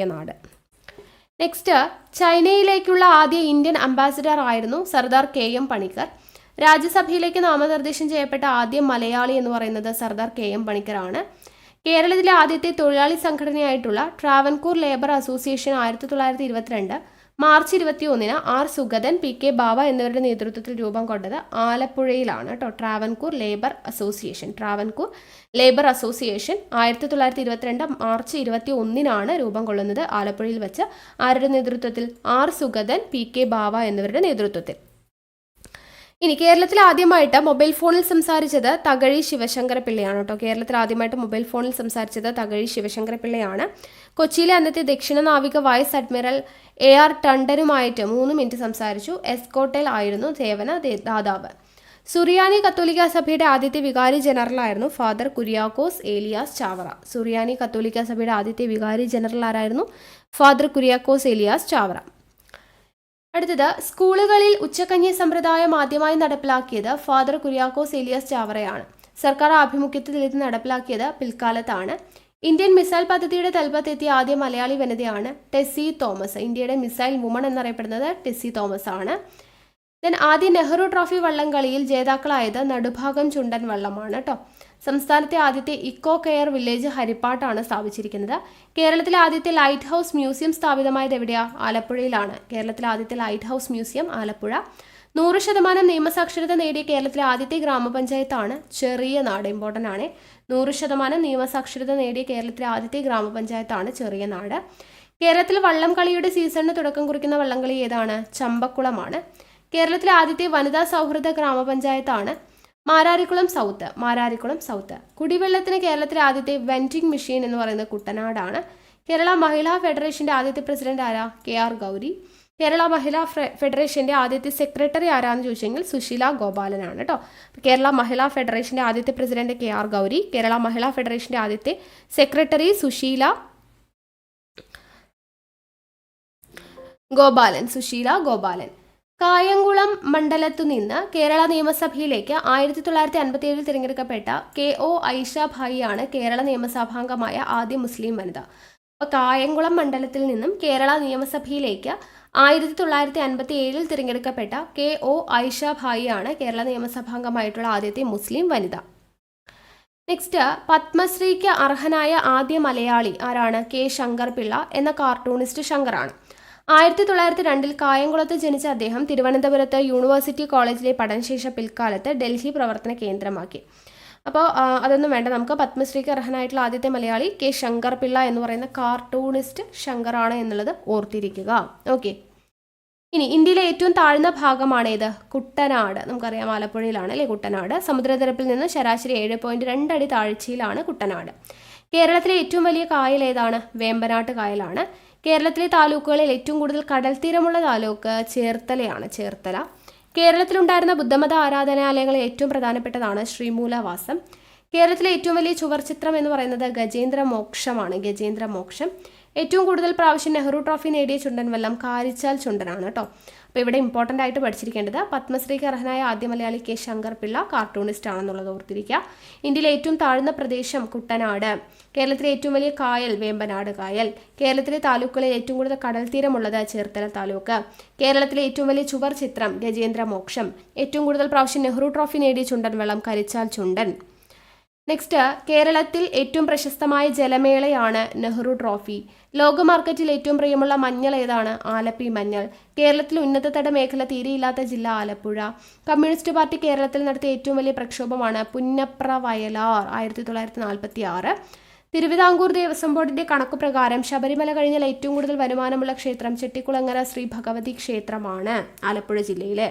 നാട്. നെക്സ്റ്റ്, ചൈനയിലേക്കുള്ള ആദ്യ ഇന്ത്യൻ അംബാസിഡർ ആയിരുന്നു സർദാർ KM പണിക്കർ. രാജ്യസഭയിലേക്ക് നാമനിർദ്ദേശം ചെയ്യപ്പെട്ട ആദ്യ മലയാളി എന്ന് പറയുന്നത് സർദാർ KM പണിക്കറാണ്. കേരളത്തിലെ ആദ്യത്തെ തൊഴിലാളി സംഘടനയായിട്ടുള്ള Travancore labour association 1922 March 21 R Sugathan, P K Bava എന്നിവരുടെ നേതൃത്വത്തിൽ രൂപം കൊണ്ടത് ആലപ്പുഴയിലാണ് കേട്ടോ. ട്രാവൻകൂർ ലേബർ അസോസിയേഷൻ 1922 മാർച്ച് 21 രൂപം കൊള്ളുന്നത് ആലപ്പുഴയിൽ വെച്ച്. ആരുടെ നേതൃത്വത്തിൽ? R Sugathan, P K Bava എന്നിവരുടെ നേതൃത്വത്തിൽ. ഇനി കേരളത്തിൽ ആദ്യമായിട്ട് മൊബൈൽ ഫോണിൽ സംസാരിച്ചത് തകഴി ശിവശങ്കര പിള്ളയാണ് കേട്ടോ. കേരളത്തിൽ ആദ്യമായിട്ട് മൊബൈൽ ഫോണിൽ സംസാരിച്ചത് തകഴി ശിവശങ്കര പിള്ളയാണ്. കൊച്ചിയിലെ അന്നത്തെ ദക്ഷിണ നാവിക വൈസ് അഡ്മിറൽ AR ടണ്ടനുമായിട്ട് 3 മിനിറ്റ് സംസാരിച്ചു. എസ്കോട്ടൽ ആയിരുന്നു സേവന ദാതാവ്. സുറിയാനി കത്തോലിക്ക സഭയുടെ ആദ്യത്തെ വികാരി ജനറലായിരുന്നു ഫാദർ കുര്യാക്കോസ് ഏലിയാസ് ചാവറ. സുറിയാനി കത്തോലിക്ക സഭയുടെ ആദ്യത്തെ വികാരി ജനറൽ ആരായിരുന്നു? ഫാദർ കുര്യാക്കോസ് ഏലിയാസ് ചാവറ. അടുത്തത്, സ്കൂളുകളിൽ ഉച്ചക്കഞ്ഞി സമ്പ്രദായം ആദ്യമായി നടപ്പിലാക്കിയത് ഫാദർ കുര്യാക്കോസ് ഏലിയാസ് ചാവറയാണ്. സർക്കാർ ആഭിമുഖ്യത്തിൽ ഇത് നടപ്പിലാക്കിയത് പിൽക്കാലത്താണ്. ഇന്ത്യൻ മിസൈൽ പദ്ധതിയുടെ തലപ്പത്തെത്തിയ ആദ്യ മലയാളി വനിതയാണ് ടെസ്സി തോമസ്. ഇന്ത്യയുടെ മിസൈൽ വുമൺ എന്നറിയപ്പെടുന്നത് ടെസ്സി തോമസ് ആണ്. ആദ്യ നെഹ്റു ട്രോഫി വള്ളംകളിയിൽ ജേതാക്കളായത് നടുഭാഗം ചുണ്ടൻ വള്ളമാണ് കേട്ടോ. സംസ്ഥാനത്തെ ആദ്യത്തെ ഇക്കോ കെയർ വില്ലേജ് ഹരിപ്പാട്ടാണ് സ്ഥാപിച്ചിരിക്കുന്നത്. കേരളത്തിലെ ആദ്യത്തെ ലൈറ്റ് ഹൗസ് മ്യൂസിയം സ്ഥാപിതമായത് എവിടെയാ? ആലപ്പുഴയിലാണ്. കേരളത്തിലെ ആദ്യത്തെ ലൈറ്റ് ഹൗസ് മ്യൂസിയം ആലപ്പുഴ. 100% നിയമസാക്ഷരത നേടിയ കേരളത്തിലെ ആദ്യത്തെ ഗ്രാമപഞ്ചായത്താണ് ചെറിയ നാട്. ഇമ്പോർട്ടൻ്റ് ആണ്. 100% നിയമസാക്ഷരത നേടിയ കേരളത്തിലെ ആദ്യത്തെ ഗ്രാമപഞ്ചായത്താണ് ചെറിയ നാട്. കേരളത്തിൽ വള്ളം കളിയുടെ സീസണിന് തുടക്കം കുറിക്കുന്ന വള്ളംകളി ഏതാണ്? ചമ്പക്കുളമാണ്. കേരളത്തിലെ ആദ്യത്തെ വനിതാ സൗഹൃദ ഗ്രാമപഞ്ചായത്താണ് മാരാരിക്കുളം സൗത്ത്. കുടിവെള്ളത്തിന് കേരളത്തിലെ ആദ്യത്തെ വെൻഡിംഗ് മെഷീൻ എന്ന് പറയുന്നത് കുട്ടനാടാണ്. കേരള മഹിളാ ഫെഡറേഷന്റെ ആദ്യത്തെ പ്രസിഡന്റ് ആരാ? KR ഗൗരി. കേരള മഹിളാ ഫെഡറേഷന്റെ ആദ്യത്തെ സെക്രട്ടറി ആരാന്ന് ചോദിച്ചെങ്കിൽ സുശീല ഗോപാലനാണ് കേട്ടോ. കേരള മഹിളാ ഫെഡറേഷന്റെ ആദ്യത്തെ പ്രസിഡന്റ് KR ഗൗരി. കേരള മഹിളാ ഫെഡറേഷന്റെ ആദ്യത്തെ സെക്രട്ടറി സുശീല ഗോപാലൻ. കായംകുളം മണ്ഡലത്തു നിന്ന് കേരള നിയമസഭയിലേക്ക് 1957 തിരഞ്ഞെടുക്കപ്പെട്ട KO ഐഷ ഭായിയാണ് കേരള നിയമസഭാംഗമായ ആദ്യ മുസ്ലിം വനിത. അപ്പോൾ കായംകുളം മണ്ഡലത്തിൽ നിന്നും കേരള നിയമസഭയിലേക്ക് 1957 തിരഞ്ഞെടുക്കപ്പെട്ട KO ഐഷ ഭായിയാണ് കേരള നിയമസഭാംഗമായിട്ടുള്ള ആദ്യത്തെ മുസ്ലിം വനിത. നെക്സ്റ്റ്, പത്മശ്രീക്ക് അർഹനായ ആദ്യ മലയാളി ആരാണ്? K. ശങ്കർ പിള്ള എന്ന കാർട്ടൂണിസ്റ്റ് ശങ്കറാണ്. 1902 കായംകുളത്ത് ജനിച്ച അദ്ദേഹം തിരുവനന്തപുരത്ത് യൂണിവേഴ്സിറ്റി കോളേജിലെ പഠനശേഷം പിൽക്കാലത്ത് ഡൽഹി പ്രവർത്തന കേന്ദ്രമാക്കി. അപ്പോൾ അതൊന്നും വേണ്ട, നമുക്ക് പത്മശ്രീക്ക് അർഹനായിട്ടുള്ള ആദ്യത്തെ മലയാളി K. ശങ്കർ പിള്ള എന്ന് പറയുന്ന കാർട്ടൂണിസ്റ്റ് ശങ്കറാണ് എന്നുള്ളത് ഓർത്തിരിക്കുക. ഓക്കെ. ഇനി ഇന്ത്യയിലെ ഏറ്റവും താഴ്ന്ന ഭാഗമാണേത്? കുട്ടനാട്. നമുക്കറിയാം ആലപ്പുഴയിലാണ് അല്ലേ കുട്ടനാട്. സമുദ്രനിരപ്പിൽ നിന്ന് ശരാശരി 7.2 അടി താഴ്ചയിലാണ് കുട്ടനാട്. കേരളത്തിലെ ഏറ്റവും വലിയ കായൽ ഏതാണ്? വേമ്പനാട്ട് കായലാണ്. കേരളത്തിലെ താലൂക്കുകളിൽ ഏറ്റവും കൂടുതൽ കടൽ തീരമുള്ള താലൂക്ക് ചേർത്തലയാണ്. കേരളത്തിലുണ്ടായിരുന്ന ബുദ്ധമത ആരാധനാലയങ്ങളിൽ ഏറ്റവും പ്രധാനപ്പെട്ടതാണ് ശ്രീമൂലവാസം. കേരളത്തിലെ ഏറ്റവും വലിയ ചുവർച്ചിത്രം എന്ന് പറയുന്നത് ഗജേന്ദ്രമോക്ഷമാണ്. ഏറ്റവും കൂടുതൽ പ്രാവശ്യം നെഹ്റു ട്രോഫി നേടിയ ചുണ്ടൻ വല്ലം കാരിച്ചാൽ ചുണ്ടനാണ് കേട്ടോ. അപ്പോൾ ഇവിടെ ഇമ്പോർട്ടൻ്റ് ആയിട്ട് പഠിച്ചിരിക്കേണ്ടത് പത്മശ്രീക്ക് അർഹനായ ആദ്യ മലയാളി K. ശങ്കർ പിള്ള കാർട്ടൂണിസ്റ്റ് ആണെന്നുള്ളത് ഓർത്തിരിക്കുക. ഇന്ത്യയിലെ ഏറ്റവും താഴ്ന്ന പ്രദേശം കുട്ടനാട്. കേരളത്തിലെ ഏറ്റവും വലിയ കായൽ വേമ്പനാട് കായൽ. കേരളത്തിലെ താലൂക്കുകളിൽ ഏറ്റവും കൂടുതൽ കടൽ തീരമുള്ളത് ചേർത്തല താലൂക്ക്. കേരളത്തിലെ ഏറ്റവും വലിയ ചുവർ ചിത്രം ഗജേന്ദ്രമോക്ഷം. ഏറ്റവും കൂടുതൽ പ്രാവശ്യം നെഹ്റു ട്രോഫി നേടിയ ചുണ്ടൻ വള്ളം കരിച്ചാൽ ചുണ്ടൻ. നെക്സ്റ്റ്, കേരളത്തിൽ ഏറ്റവും പ്രശസ്തമായ ജലമേളയാണ് നെഹ്റു ട്രോഫി. ലോക മാർക്കറ്റിൽ ഏറ്റവും പ്രിയമുള്ള മഞ്ഞൾ ഏതാണ്? ആലപ്പി മഞ്ഞൾ. കേരളത്തിൽ ഉന്നതതട മേഖല തീരെയില്ലാത്ത ജില്ല ആലപ്പുഴ. കമ്മ്യൂണിസ്റ്റ് പാർട്ടി കേരളത്തിൽ നടത്തിയ ഏറ്റവും വലിയ പ്രക്ഷോഭമാണ് പുന്നപ്ര വയലാർ 1946. തിരുവിതാംകൂർ ദേവസ്വം ബോർഡിന്റെ കണക്കുപ്രകാരം ശബരിമല കഴിഞ്ഞാൽ ഏറ്റവും കൂടുതൽ വരുമാനമുള്ള ക്ഷേത്രം ചെട്ടിക്കുളങ്ങര ശ്രീ ഭഗവതി ക്ഷേത്രമാണ് ആലപ്പുഴ ജില്ലയിലെ.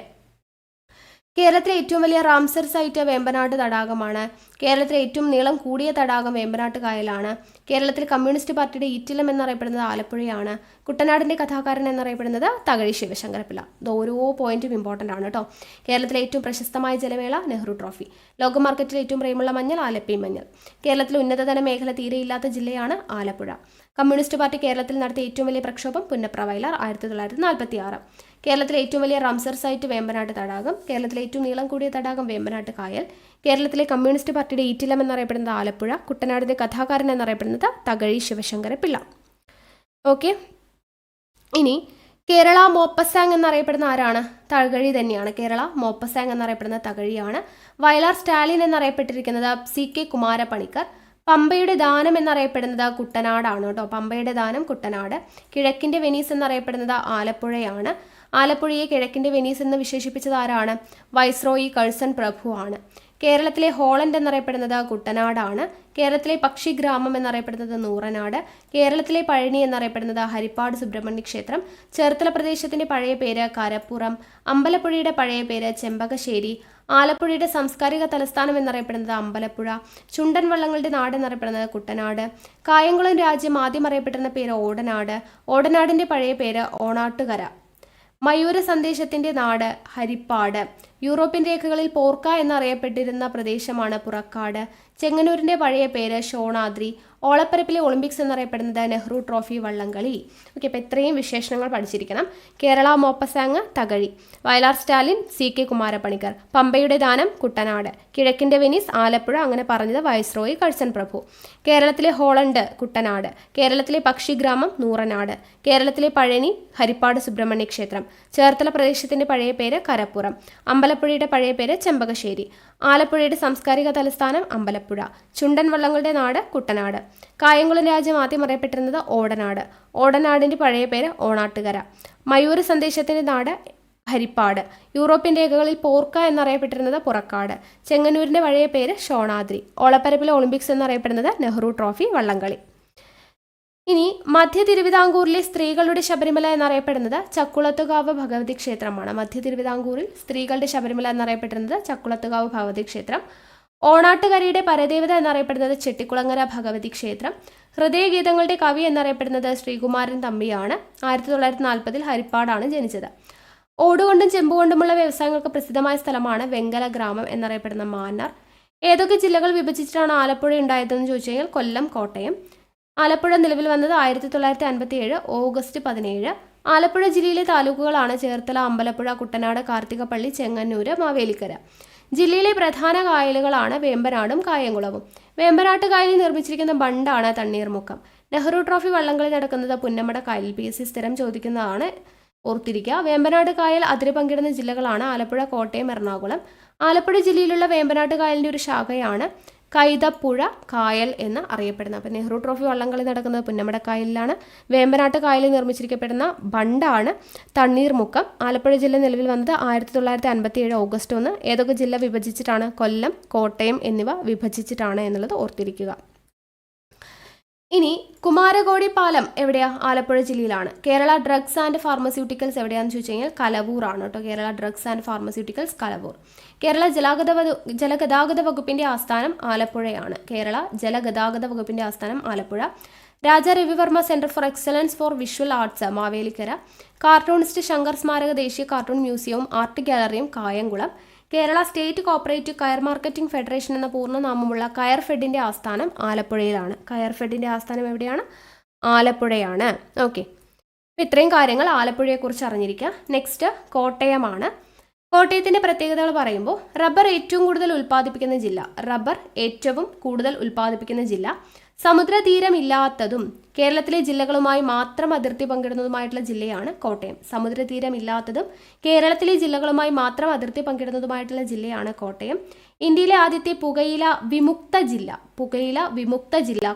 കേരളത്തിലെ ഏറ്റവും വലിയ റാംസർ സൈറ്റ് വേമ്പനാട്ട് തടാകമാണ്. കേരളത്തിലെ ഏറ്റവും നീളം കൂടിയ തടാകം വേമ്പനാട്ട് കായലാണ്. കേരളത്തിൽ കമ്മ്യൂണിസ്റ്റ് പാർട്ടിയുടെ ഈറ്റിലം എന്നറിയപ്പെടുന്നത് ആലപ്പുഴയാണ്. കുട്ടനാടിന്റെ കഥാകാരൻ എന്നറിയപ്പെടുന്നത് തകഴി ശിവശങ്കരപിള്ള. ഇത് ഓരോ പോയിന്റും ഇമ്പോർട്ടൻ്റ് ആണ് കേട്ടോ. കേരളത്തിലെ ഏറ്റവും പ്രശസ്തമായ ജലമേള നെഹ്റു ട്രോഫി. ലോക മാർക്കറ്റിൽ ഏറ്റവും പ്രിയമുള്ള മഞ്ഞൾ ആലപ്പി മഞ്ഞൾ. കേരളത്തിലെ ഉന്നതതല മേഖല തീരെയില്ലാത്ത ജില്ലയാണ് ആലപ്പുഴ. കമ്മ്യൂണിസ്റ്റ് പാർട്ടി കേരളത്തിൽ നടത്തിയ ഏറ്റവും വലിയ പ്രക്ഷോഭം പുന്നപ്ര വയലാർ 1946. കേരളത്തിലെ ഏറ്റവും വലിയ റാംസർ സൈറ്റ് വേമ്പനാട്ട് തടാകം. കേരളത്തിലെ ഏറ്റവും നീളം കൂടിയ തടാകം വേമ്പനാട്ട് കായൽ. കേരളത്തിലെ കമ്മ്യൂണിസ്റ്റ് പാർട്ടിയുടെ ഈറ്റിലം എന്നറിയപ്പെടുന്നത് ആലപ്പുഴ. കുട്ടനാടിന്റെ കഥാകാരൻ എന്നറിയപ്പെടുന്നത് തകഴി ശിവശങ്കരപിള്ള. ഓക്കെ. ഇനി കേരള മോപ്പസാങ് എന്നറിയപ്പെടുന്ന ആരാണ്? തകഴി തന്നെയാണ്. കേരള മോപ്പസാങ് എന്നറിയപ്പെടുന്ന തകഴിയാണ്. വയലാർ സ്റ്റാലിൻ എന്നറിയപ്പെട്ടിരിക്കുന്നത് CK കുമാരപണിക്കർ. പമ്പയുടെ ദാനം എന്നറിയപ്പെടുന്നത് കുട്ടനാടാണ് കേട്ടോ. പമ്പയുടെ ദാനം കുട്ടനാട്. കിഴക്കിന്റെ വെനീസ് എന്നറിയപ്പെടുന്നത് ആലപ്പുഴയാണ്. ആലപ്പുഴയെ കിഴക്കിന്റെ വെനീസ് എന്ന് വിശേഷിപ്പിച്ചത് ആരാണ്? വൈസ്രോയി കഴ്സൺ പ്രഭു ആണ്. കേരളത്തിലെ ഹോളണ്ട് എന്നറിയപ്പെടുന്നത് കുട്ടനാടാണ്. കേരളത്തിലെ പക്ഷിഗ്രാമം എന്നറിയപ്പെടുന്നത് നൂറനാട്. കേരളത്തിലെ പഴനി എന്നറിയപ്പെടുന്നത് ഹരിപ്പാട് സുബ്രഹ്മണ്യ ക്ഷേത്രം. ചേർത്തല പ്രദേശത്തിന്റെ പഴയ പേര് കരപ്പുറം. അമ്പലപ്പുഴയുടെ പഴയ പേര് ചെമ്പകശ്ശേരി. ആലപ്പുഴയുടെ സാംസ്കാരിക തലസ്ഥാനം എന്നറിയപ്പെടുന്നത് അമ്പലപ്പുഴ. ചുണ്ടൻ വള്ളങ്ങളുടെ നാട് എന്നറിയപ്പെടുന്നത് കുട്ടനാട്. കായംകുളം രാജ്യം ആദ്യം അറിയപ്പെട്ടിരുന്ന പേര് ഓടനാട്. ഓടനാടിന്റെ പഴയ പേര് ഓണാട്ടുകര. മയൂര സന്ദേശത്തിന്റെ നാട് ഹരിപ്പാട്. യൂറോപ്യൻ രേഖകളിൽ പോർക്ക എന്നറിയപ്പെട്ടിരുന്ന പ്രദേശമാണ് പുറക്കാട്. ചെങ്ങന്നൂരിന്റെ പഴയ പേര് ഷോണാദ്രി. ഓളപ്പരപ്പിലെ ഒളിമ്പിക്സ് എന്നറിയപ്പെടുന്നത് നെഹ്റു ട്രോഫി വള്ളംകളി. ഓക്കെ, അപ്പോൾ ഇത്രയും വിശേഷണങ്ങൾ പഠിച്ചിരിക്കണം. കേരള മോപ്പസാങ് തകഴി. വയലാർ സ്റ്റാലിൻ CK കുമാരപ്പണിക്കർ. പമ്പയുടെ ദാനം കുട്ടനാട്. കിഴക്കിന്റെ വെനീസ് ആലപ്പുഴ, അങ്ങനെ പറഞ്ഞത് വൈസ്രോയി കഴ്സൺ പ്രഭു. കേരളത്തിലെ ഹോളണ്ട് കുട്ടനാട്. കേരളത്തിലെ പക്ഷിഗ്രാമം നൂറനാട്. കേരളത്തിലെ പഴനി ഹരിപ്പാട് സുബ്രഹ്മണ്യ ക്ഷേത്രം. ചേർത്തല പ്രദേശത്തിന്റെ പഴയ പേര് കരപ്പുറം. അമ്പലപ്പുഴയുടെ പഴയ പേര് ചെമ്പകശ്ശേരി. ആലപ്പുഴയുടെ സാംസ്കാരിക തലസ്ഥാനം അമ്പലപ്പുഴ. ചുണ്ടൻ വള്ളങ്ങളുടെ നാട് കുട്ടനാട്. കായംകുളം രാജ്യം ആദ്യം അറിയപ്പെട്ടിരുന്നത് ഓടനാട്. ഓടനാടിന്റെ പഴയ പേര് ഓണാട്ടുകര. മയൂര സന്ദേശത്തിന്റെ നാട് ഹരിപ്പാട്. യൂറോപ്യൻ രേഖകളിൽ പോർക്ക എന്നറിയപ്പെട്ടിരുന്നത് പുറക്കാട്. ചെങ്ങന്നൂരിന്റെ പഴയ പേര് ഷോണാദ്രി. ഓളപ്പരപ്പിലെ ഒളിമ്പിക്സ് എന്നറിയപ്പെടുന്നത് നെഹ്റു ട്രോഫി വള്ളംകളി. ഇനി മധ്യ തിരുവിതാംകൂറിലെ സ്ത്രീകളുടെ ശബരിമല എന്നറിയപ്പെടുന്നത് ചക്കുളത്തുകാവ് ഭഗവതി ക്ഷേത്രമാണ്. മധ്യ തിരുവിതാംകൂറിൽ സ്ത്രീകളുടെ ശബരിമല എന്നറിയപ്പെടുന്നത് ചക്കുളത്തുകാവ് ഭഗവതി ക്ഷേത്രം. ഓണാട്ടുകരയുടെ പരദേവത എന്നറിയപ്പെടുന്നത് ചെട്ടിക്കുളങ്ങര ഭഗവതി ക്ഷേത്രം. ഹൃദയഗീതങ്ങളുടെ കവി എന്നറിയപ്പെടുന്നത് ശ്രീകുമാരൻ തമ്പിയാണ്. 1940 ഹരിപ്പാടാണ് ജനിച്ചത്. ഓടുകൊണ്ടും ചെമ്പുകൊണ്ടുമുള്ള വ്യവസായങ്ങൾക്ക് പ്രസിദ്ധമായ സ്ഥലമാണ് വെങ്കല ഗ്രാമം എന്നറിയപ്പെടുന്ന മാന്നാർ. ഏതൊക്കെ ജില്ലകൾ വിഭജിച്ചിട്ടാണ് ആലപ്പുഴ ഉണ്ടായതെന്ന് ചോദിച്ചു കഴിഞ്ഞാൽ കൊല്ലം, കോട്ടയം. ആലപ്പുഴ നിലവിൽ വന്നത് 1957 ഓഗസ്റ്റ് 17. ആലപ്പുഴ ജില്ലയിലെ താലൂക്കുകളാണ് ചേർത്തല, അമ്പലപ്പുഴ, കുട്ടനാട്, കാർത്തികപ്പള്ളി, ചെങ്ങന്നൂര്, മാവേലിക്കര. ജില്ലയിലെ പ്രധാന കായലുകളാണ് വേമ്പനാടും കായംകുളവും. വേമ്പനാട്ട് കായലിൽ നിർമ്മിച്ചിരിക്കുന്ന ബണ്ടാണ് തണ്ണീർമുക്കം. നെഹ്റു ട്രോഫി വള്ളംകളി നടക്കുന്നത് പുന്നമട കായലിൽ. PSC സ്ഥിരം ചോദിക്കുന്നതാണ്, ഓർത്തിരിക്കുക. വേമ്പനാട് കായൽ അതിര് പങ്കിടുന്ന ജില്ലകളാണ് ആലപ്പുഴ, കോട്ടയം, എറണാകുളം. ആലപ്പുഴ ജില്ലയിലുള്ള വേമ്പനാട്ട് കായലിൻ്റെ ഒരു ശാഖയാണ് കൈതപ്പുഴ കായൽ എന്ന് അറിയപ്പെടുന്നത്. അപ്പോൾ നെഹ്റു ട്രോഫി വള്ളംകളി നടക്കുന്നത് പുന്നമട കായലിലാണ്. വേമ്പനാട്ട് കായലിൽ നിർമ്മിച്ചിരിക്കപ്പെടുന്ന ബണ്ടാണ് തണ്ണീർമുക്കം. ആലപ്പുഴ ജില്ല നിലവിൽ വന്നത് 1957 ഓഗസ്റ്റ് 1. ഏതൊക്കെ ജില്ല വിഭജിച്ചിട്ടാണ്? കൊല്ലം, കോട്ടയം എന്നിവ വിഭജിച്ചിട്ടാണ് എന്നുള്ളത് ഓർത്തിരിക്കുക. ഇനി കുമാരകോടി പാലം എവിടെയാ? ആലപ്പുഴ ജില്ലയിലാണ്. കേരള ഡ്രഗ്സ് ആൻഡ് ഫാർമസ്യൂട്ടിക്കൽസ് എവിടെയാണെന്ന് ചോദിച്ചു കഴിഞ്ഞാൽ കലവൂർ ആണ് കേട്ടോ. Kerala drugs and pharmaceuticals Kalavoor. Kerala ജലഗതാഗത വകുപ്പിന്റെ ആസ്ഥാനം ആലപ്പുഴയാണ്. കേരള ജലഗതാഗത വകുപ്പിന്റെ ആസ്ഥാനം Alappuzha. Raja Ravi Varma centre for excellence for visual arts Mavelikkara. Cartoonist Shankar സ്മാരക ദേശീയ കാർട്ടൂൺ മ്യൂസിയവും ആർട്ട് ഗാലറിയും Kayamkulam. Kerala state cooperative coir marketing federation എന്ന പൂർണ്ണനാമമുള്ള കയർ ഫെഡിന്റെ ആസ്ഥാനം ആലപ്പുഴയിലാണ്. കയർ ഫെഡിന്റെ ആസ്ഥാനം എവിടെയാണ്? ആലപ്പുഴയാണ്. ഓക്കെ, അപ്പോൾ ഇത്രയും കാര്യങ്ങൾ ആലപ്പുഴയെക്കുറിച്ച് അറിഞ്ഞിരിക്കുക. നെക്സ്റ്റ് കോട്ടയമാണ്. കോട്ടയത്തിന്റെ പ്രത്യേകതകൾ പറയുമ്പോൾ റബ്ബർ ഏറ്റവും കൂടുതൽ ഉൽപ്പാദിപ്പിക്കുന്ന ജില്ല. റബ്ബർ ഏറ്റവും കൂടുതൽ ഉൽപ്പാദിപ്പിക്കുന്ന ജില്ല. സമുദ്രതീരമില്ലാത്തതും കേരളത്തിലെ ജില്ലകളുമായി മാത്രം അതിർത്തി പങ്കിടുന്നതുമായിട്ടുള്ള ജില്ലയാണ് കോട്ടയം. സമുദ്രതീരമില്ലാത്തതും കേരളത്തിലെ ജില്ലകളുമായി മാത്രം അതിർത്തി പങ്കിടുന്നതുമായിട്ടുള്ള ജില്ലയാണ് കോട്ടയം. ഇന്ത്യയിലെ ആദ്യത്തെ പുകയില വിമുക്ത ജില്ല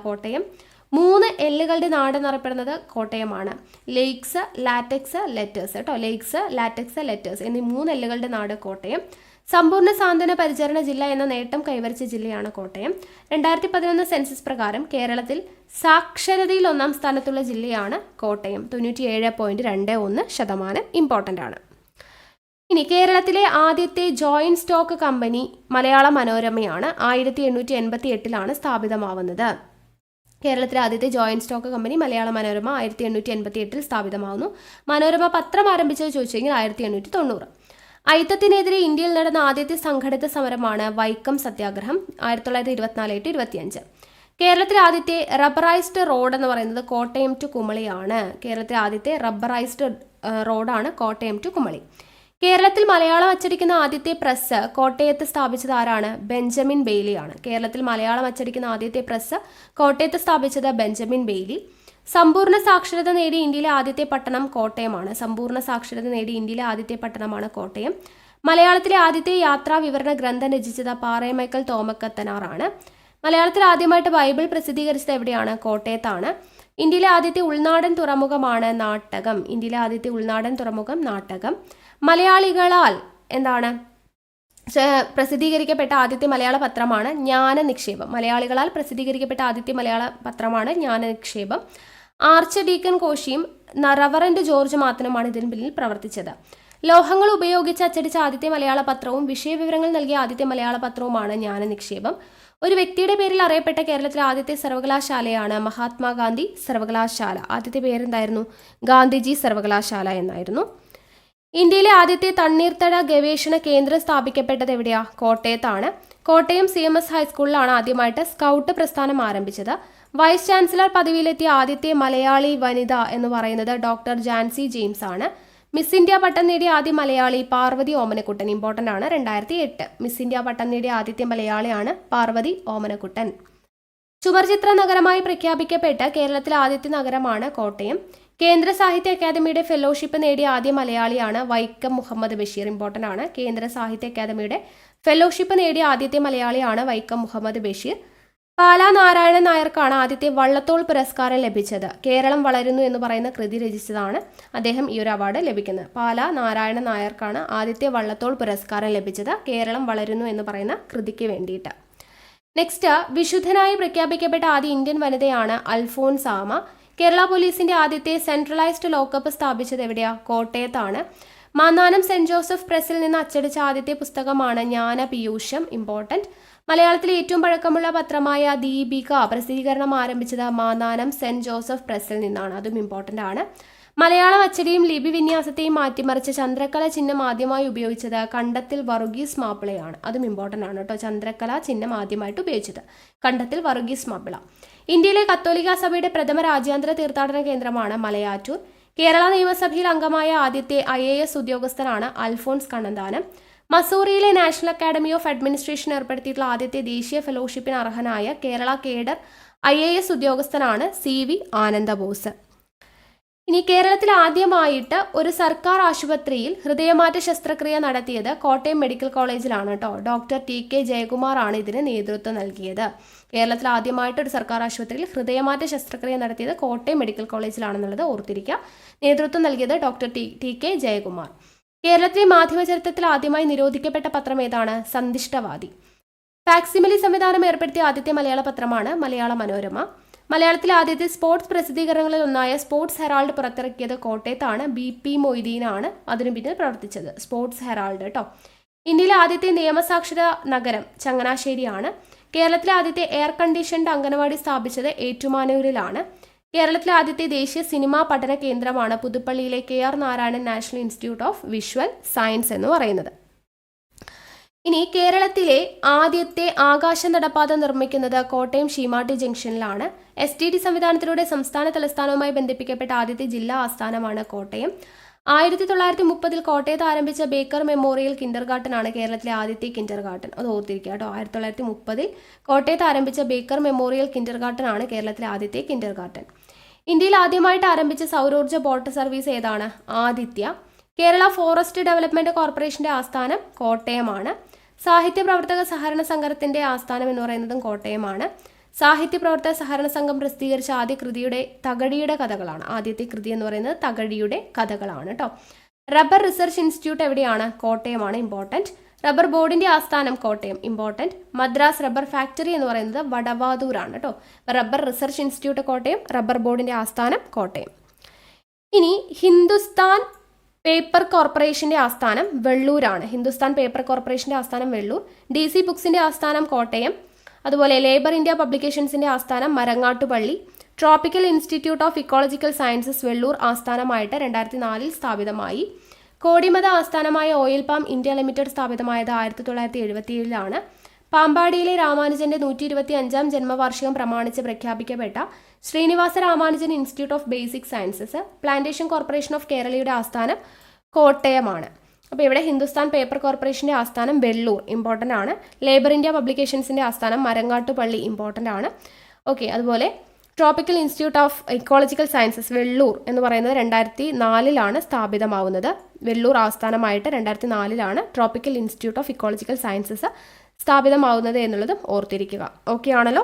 കോട്ടയം. 3 എല്ലുകളുടെ നാട് എന്നറിയപ്പെടുന്നത് കോട്ടയമാണ്. ലേക്സ്, ലാറ്റക്സ്, ലെറ്റേഴ്സ് കേട്ടോ. ലേക്സ്, ലാറ്റക്സ്, ലെറ്റേഴ്സ് എന്നീ 3 എല്ലുകളുടെ നാട് കോട്ടയം. സമ്പൂർണ്ണ സാന്ത്വന പരിചരണ ജില്ല എന്ന നേട്ടം കൈവരിച്ച ജില്ലയാണ് കോട്ടയം. 2011 സെൻസസ് പ്രകാരം കേരളത്തിൽ സാക്ഷരതയിൽ 1-ാം സ്ഥാനത്തുള്ള ജില്ലയാണ് കോട്ടയം. 97.21% ഇമ്പോർട്ടൻ്റ് ആണ്. ഇനി കേരളത്തിലെ ആദ്യത്തെ ജോയിന്റ് സ്റ്റോക്ക് കമ്പനി മലയാള മനോരമയാണ്. 1888 സ്ഥാപിതമാവുന്നത്. കേരളത്തിലെ ആദ്യത്തെ joint stock company Malayala Manorama 1888 സ്ഥാപിതമാവുന്നു. Manorama പത്രം ആരംഭിച്ചത് ചോദിച്ചു കഴിഞ്ഞാൽ 1890. അയിത്തത്തിനെതിരെ ഇന്ത്യയിൽ നടന്ന ആദ്യത്തെ സംഘടിത സമരമാണ് വൈക്കം സത്യാഗ്രഹം 1924-25. കേരളത്തിലെ ആദ്യത്തെ റബ്ബറൈസ്ഡ് റോഡ് എന്ന് പറയുന്നത് കോട്ടയം ടു കുമളിയാണ്. കേരളത്തിലെ ആദ്യത്തെ റബ്ബറൈസ്ഡ് റോഡാണ് കോട്ടയം ടു കുമളി. കേരളത്തിൽ മലയാളം അച്ചടിക്കുന്ന ആദ്യത്തെ പ്രസ് കോട്ടയത്ത് സ്ഥാപിച്ചത് ആരാണ്? ബെഞ്ചമിൻ ബെയ്ലിയാണ്. കേരളത്തിൽ മലയാളം അച്ചടിക്കുന്ന ആദ്യത്തെ പ്രസ് കോട്ടയത്ത് സ്ഥാപിച്ചത് ബെഞ്ചമിൻ ബെയ്ലി. സമ്പൂർണ്ണ സാക്ഷരത നേടിയ ഇന്ത്യയിലെ ആദ്യത്തെ പട്ടണം കോട്ടയമാണ്. സമ്പൂർണ്ണ സാക്ഷരത നേടിയ ഇന്ത്യയിലെ ആദ്യത്തെ പട്ടണമാണ് കോട്ടയം. മലയാളത്തിലെ ആദ്യത്തെ യാത്രാ വിവരണ ഗ്രന്ഥം രചിച്ചത് പാറേമൈക്കൽ തോമക്കത്തനാറാണ്. മലയാളത്തിൽ ആദ്യമായിട്ട് ബൈബിൾ പ്രസിദ്ധീകരിച്ചത് എവിടെയാണ്? കോട്ടയത്താണ്. ഇന്ത്യയിലെ ആദ്യത്തെ ഉൾനാടൻ തുറമുഖമാണ് നാട്ടകം. ഇന്ത്യയിലെ ആദ്യത്തെ ഉൾനാടൻ തുറമുഖം നാട്ടകം. മലയാളികളാൽ എന്താണ് പ്രസിദ്ധീകരിക്കപ്പെട്ട ആദ്യത്തെ മലയാള പത്രമാണ് ജ്ഞാനനിക്ഷേപം. മലയാളികളാൽ പ്രസിദ്ധീകരിക്കപ്പെട്ട ആദ്യത്തെ മലയാള പത്രമാണ് ജ്ഞാനനിക്ഷേപം. ആർച്ച് ഡീക്കൻ കോശിയും റവറന്റ് ജോർജ് മാത്തനുമാണ് ഇതിന് പിന്നിൽ പ്രവർത്തിച്ചത്. ലോഹങ്ങൾ ഉപയോഗിച്ച് അച്ചടിച്ച ആദ്യത്തെ മലയാള പത്രവും വിഷയവിവരങ്ങൾ നൽകിയ ആദ്യത്തെ മലയാള പത്രവുമാണ് ജ്ഞാനനിക്ഷേപം. ഒരു വ്യക്തിയുടെ പേരിൽ അറിയപ്പെട്ട കേരളത്തിലെ ആദ്യത്തെ സർവകലാശാലയാണ് മഹാത്മാഗാന്ധി സർവകലാശാല. ആദ്യത്തെ പേരെന്തായിരുന്നു? ഗാന്ധിജി സർവകലാശാല എന്നായിരുന്നു. ഇന്ത്യയിലെ ആദ്യത്തെ തണ്ണീർത്തട ഗവേഷണ കേന്ദ്രം സ്ഥാപിക്കപ്പെട്ടത് എവിടെയാ? കോട്ടയത്താണ്. കോട്ടയം CMS ഹൈസ്കൂളിലാണ് ആദ്യമായിട്ട് സ്കൗട്ട് പ്രസ്ഥാനം ആരംഭിച്ചത്. വൈസ് ചാൻസലർ പദവിയിലെത്തിയ ആദ്യത്തെ മലയാളി വനിത എന്ന് പറയുന്നത് ഡോക്ടർ ജാൻസി ജെയിംസ് ആണ്. മിസ് ഇന്ത്യ പട്ടം നേടിയ ആദ്യ മലയാളി പാർവതി ഓമനക്കുട്ടൻ. ഇമ്പോർട്ടൻ്റ് ആണ്. 2008 മിസ് ഇന്ത്യ പട്ടം നേടിയ ആദ്യത്തെ മലയാളിയാണ് പാർവതി ഓമനക്കുട്ടൻ. ചുമർചിത്ര നഗരമായി പ്രഖ്യാപിക്കപ്പെട്ട കേരളത്തിലെ ആദ്യത്തെ നഗരമാണ് കോട്ടയം. കേന്ദ്ര സാഹിത്യ അക്കാദമിയുടെ ഫെലോഷിപ്പ് നേടിയ ആദ്യ മലയാളിയാണ് വൈക്കം മുഹമ്മദ് ബഷീർ. ഇമ്പോർട്ടൻ്റ് ആണ്. കേന്ദ്ര സാഹിത്യ അക്കാദമിയുടെ ഫെലോഷിപ്പ് നേടിയ ആദ്യത്തെ മലയാളിയാണ് വൈക്കം മുഹമ്മദ് ബഷീർ. പാലാ നാരായണൻ നായർക്കാണ് ആദ്യത്തെ വള്ളത്തോൾ പുരസ്കാരം ലഭിച്ചത്. കേരളം വളരുന്നു എന്ന് പറയുന്ന കൃതി രചിച്ചതാണ് അദ്ദേഹം ഈ ഒരു അവാർഡ് ലഭിക്കുന്നത്. പാലാ നാരായണൻ നായർക്കാണ് ആദ്യത്തെ വള്ളത്തോൾ പുരസ്കാരം ലഭിച്ചത് കേരളം വളരുന്നു എന്ന് പറയുന്ന കൃതിക്ക് വേണ്ടിയിട്ട്. നെക്സ്റ്റ്, വിശുദ്ധനായി പ്രഖ്യാപിക്കപ്പെട്ട ആദ്യ ഇന്ത്യൻ വനിതയാണ് അൽഫോൻസാമ. കേരള പോലീസിന്റെ ആദ്യത്തെ സെൻട്രലൈസ്ഡ് ലോക്കപ്പ് സ്ഥാപിച്ചത് എവിടെയാ? കോട്ടയത്താണ്. മാന്നാനം സെന്റ് ജോസഫ് പ്രസിൽ നിന്ന് അച്ചടിച്ച ആദ്യത്തെ പുസ്തകമാണ് ജ്ഞാനപീയൂഷം. ഇമ്പോർട്ടൻറ്റ്. മലയാളത്തിലെ ഏറ്റവും പഴക്കമുള്ള പത്രമായ ദീപിക പ്രസിദ്ധീകരണം ആരംഭിച്ചത് മാന്നാനം സെന്റ് ജോസഫ് പ്രസിൽ നിന്നാണ്. അതും ഇമ്പോർട്ടൻ്റ് ആണ്. മലയാളം അച്ചടിയും ലിപി വിന്യാസത്തെയും മാറ്റിമറിച്ച ചന്ദ്രക്കല ചിഹ്നം ആദ്യമായി ഉപയോഗിച്ചത് കണ്ടത്തിൽ വർഗീസ് മാപ്പിളയാണ്. അതും ഇമ്പോർട്ടൻ്റ് ആണ് കേട്ടോ. ചന്ദ്രക്കല ചിഹ്നം ആദ്യമായിട്ട് ഉപയോഗിച്ചത് കണ്ടത്തിൽ വർഗീസ് മാപ്പിള. ഇന്ത്യയിലെ കത്തോലിക്ക സഭയുടെ പ്രഥമ രാജ്യാന്തര തീർത്ഥാടന കേന്ദ്രമാണ് മലയാറ്റൂർ. കേരള നിയമസഭയിൽ അംഗമായ ആദ്യത്തെ IAS ഉദ്യോഗസ്ഥനാണ് അൽഫോൺസ് കണ്ണന്താനം. മസൂറിയിലെ നാഷണൽ അക്കാദമി ഓഫ് അഡ്മിനിസ്ട്രേഷൻ ഏർപ്പെടുത്തിയിട്ടുള്ള ആദ്യത്തെ ദേശീയ ഫെലോഷിപ്പിന് അർഹനായ കേരള കേഡർ IAS ഉദ്യോഗസ്ഥനാണ് CV ആനന്ദബോസ്. ഇനി കേരളത്തിൽ ആദ്യമായിട്ട് ഒരു സർക്കാർ ആശുപത്രിയിൽ ഹൃദയമാറ്റ ശസ്ത്രക്രിയ നടത്തിയത് കോട്ടയം മെഡിക്കൽ കോളേജിലാണ് കേട്ടോ. ഡോക്ടർ TK ജയകുമാർ ആണ് ഇതിന് നേതൃത്വം നൽകിയത്. കേരളത്തിൽ ആദ്യമായിട്ട് ഒരു സർക്കാർ ആശുപത്രിയിൽ ഹൃദയമാറ്റ ശസ്ത്രക്രിയ നടത്തിയത് കോട്ടയം മെഡിക്കൽ കോളേജിലാണെന്നുള്ളത് ഓർത്തിരിക്കുക. നേതൃത്വം നൽകിയത് ഡോക്ടർ TK ജയകുമാർ. കേരളത്തിലെ മാധ്യമ ചരിത്രത്തിൽ ആദ്യമായി നിരോധിക്കപ്പെട്ട പത്രം ഏതാണ്? സന്ദിഷ്ടവാദി. ഫാക്സിമിലി സംവിധാനം ഏർപ്പെടുത്തിയ ആദ്യത്തെ മലയാള പത്രമാണ് മലയാള മനോരമ. മലയാളത്തിലെ ആദ്യത്തെ സ്പോർട്സ് പ്രസിദ്ധീകരണങ്ങളിൽ ഒന്നായ സ്പോർട്സ് ഹെറാൾഡ് പുറത്തിറക്കിയത് കോട്ടയത്താണ്. BP മൊയ്തീനാണ് അതിനു പിന്നിൽ പ്രവർത്തിച്ചത്. സ്പോർട്സ് ഹെറാൾഡ് കേട്ടോ. ഇന്ത്യയിലെ ആദ്യത്തെ നിയമസാക്ഷര നഗരം ചങ്ങനാശ്ശേരിയാണ്. കേരളത്തിലെ ആദ്യത്തെ എയർ കണ്ടീഷൻഡ് അംഗനവാടി സ്ഥാപിച്ചത് ഏറ്റുമാനൂരിലാണ്. കേരളത്തിലെ ആദ്യത്തെ ദേശീയ സിനിമാ പഠന കേന്ദ്രമാണ് പുതുപ്പള്ളിയിലെ KR Narayanan national institute of visual science എന്ന് പറയുന്നത്. ഇനി കേരളത്തിലെ ആദ്യത്തെ ആകാശ നടപ്പാത നിർമ്മിക്കുന്നത് കോട്ടയം ഷീമാട്ടി ജംഗ്ഷനിലാണ്. STD സംവിധാനത്തിലൂടെ സംസ്ഥാന തലസ്ഥാനവുമായി ബന്ധിപ്പിക്കപ്പെട്ട ആദ്യത്തെ ജില്ലാ ആസ്ഥാനമാണ് കോട്ടയം. 1930 കോട്ടയത്ത് ആരംഭിച്ച ബേക്കർ മെമ്മോറിയൽ കിൻഡർ ഗാർട്ടൻ ആണ് കേരളത്തിലെ ആദ്യത്തെ കിൻഡർ ഗാർട്ടൻ. അത് ഓർത്തിരിക്കുക കേട്ടോ. 1930 കോട്ടയത്ത് ആരംഭിച്ച ബേക്കർ മെമ്മോറിയൽ കിൻഡർ ഗാർട്ടൻ ആണ് കേരളത്തിലെ ആദ്യത്തെ കിൻഡർ ഗാർട്ടൻ. ഇന്ത്യയിൽ ആദ്യമായിട്ട് ആരംഭിച്ച സൗരോർജ്ജ ബോട്ട് സർവീസ് ഏതാണ്? ആദിത്യ. കേരള ഫോറസ്റ്റ് ഡെവലപ്മെന്റ് കോർപ്പറേഷന്റെ ആസ്ഥാനം കോട്ടയമാണ്. സാഹിത്യ പ്രവർത്തക സഹകരണ സംഘത്തിന്റെ ആസ്ഥാനം എന്ന് പറയുന്നതും കോട്ടയമാണ്. സാഹിത്യ പ്രവർത്തക സഹകരണ സംഘം പ്രസിദ്ധീകരിച്ച ആദ്യ കൃതിയുടെ തകഴിയുടെ കഥകളാണ്. ആദ്യത്തെ കൃതി എന്ന് പറയുന്നത് തകഴിയുടെ കഥകളാണ് കേട്ടോ. റബ്ബർ റിസർച്ച് ഇൻസ്റ്റിറ്റ്യൂട്ട് എവിടെയാണ്? കോട്ടയമാണ്. ഇമ്പോർട്ടൻറ്റ്. റബ്ബർ ബോർഡിന്റെ ആസ്ഥാനം Kottayam. Important. Madras rubber factory എന്ന് പറയുന്നത് വടവാതൂരാണ് കേട്ടോ. Rubber research institute Kottayam, rubber ബോർഡിന്റെ ആസ്ഥാനം കോട്ടയം. ഇനി ഹിന്ദുസ്ഥാൻ പേപ്പർ കോർപ്പറേഷന്റെ ആസ്ഥാനം വെള്ളൂരാണ്. ഹിന്ദുസ്ഥാൻ പേപ്പർ കോർപ്പറേഷന്റെ ആസ്ഥാനം വെള്ളൂർ. DC ബുക്സിന്റെ ആസ്ഥാനം കോട്ടയം. അതുപോലെ ലേബർ ഇന്ത്യ പബ്ലിക്കേഷൻസിന്റെ ആസ്ഥാനം Marangattupally. Tropical institute of ecological sciences Velloor ആസ്ഥാനമായിട്ട് 2004 സ്ഥാപിതമായി. കോടിമത ആസ്ഥാനമായ ഓയിൽ പാം ഇന്ത്യ ലിമിറ്റഡ് സ്ഥാപിതമായത് 1977 പാമ്പാടിയിലെ രാമാനുജന്റെ 125ാം ജന്മവാർഷികം പ്രമാണിച്ച് പ്രഖ്യാപിക്കപ്പെട്ട Srinivasa Ramanujan institute of basic sciences plantation corporation of കേരളയുടെ ആസ്ഥാനം കോട്ടയമാണ്. അപ്പോൾ ഇവിടെ ഹിന്ദുസ്ഥാൻ പേപ്പർ കോർപ്പറേഷന്റെ ആസ്ഥാനം വെള്ളൂർ. ഇമ്പോർട്ടൻ്റ് ആണ്. ലേബർ ഇന്ത്യ പബ്ലിക്കേഷൻസിന്റെ ആസ്ഥാനം മരങ്ങാട്ടുപള്ളി. ഇമ്പോർട്ടൻ്റ് ആണ്. ഓക്കെ. അതുപോലെ tropical institute of ecological sciences Velloor എന്ന് പറയുന്നത് 2004 സ്ഥാപിതമാവുന്നത്. വെള്ളൂർ ആസ്ഥാനമായിട്ട് 2004 tropical institute of ecological sciences സ്ഥാപിതമാവുന്നത് എന്നുള്ളതും ഓർത്തിരിക്കുക. ഓക്കെ ആണല്ലോ.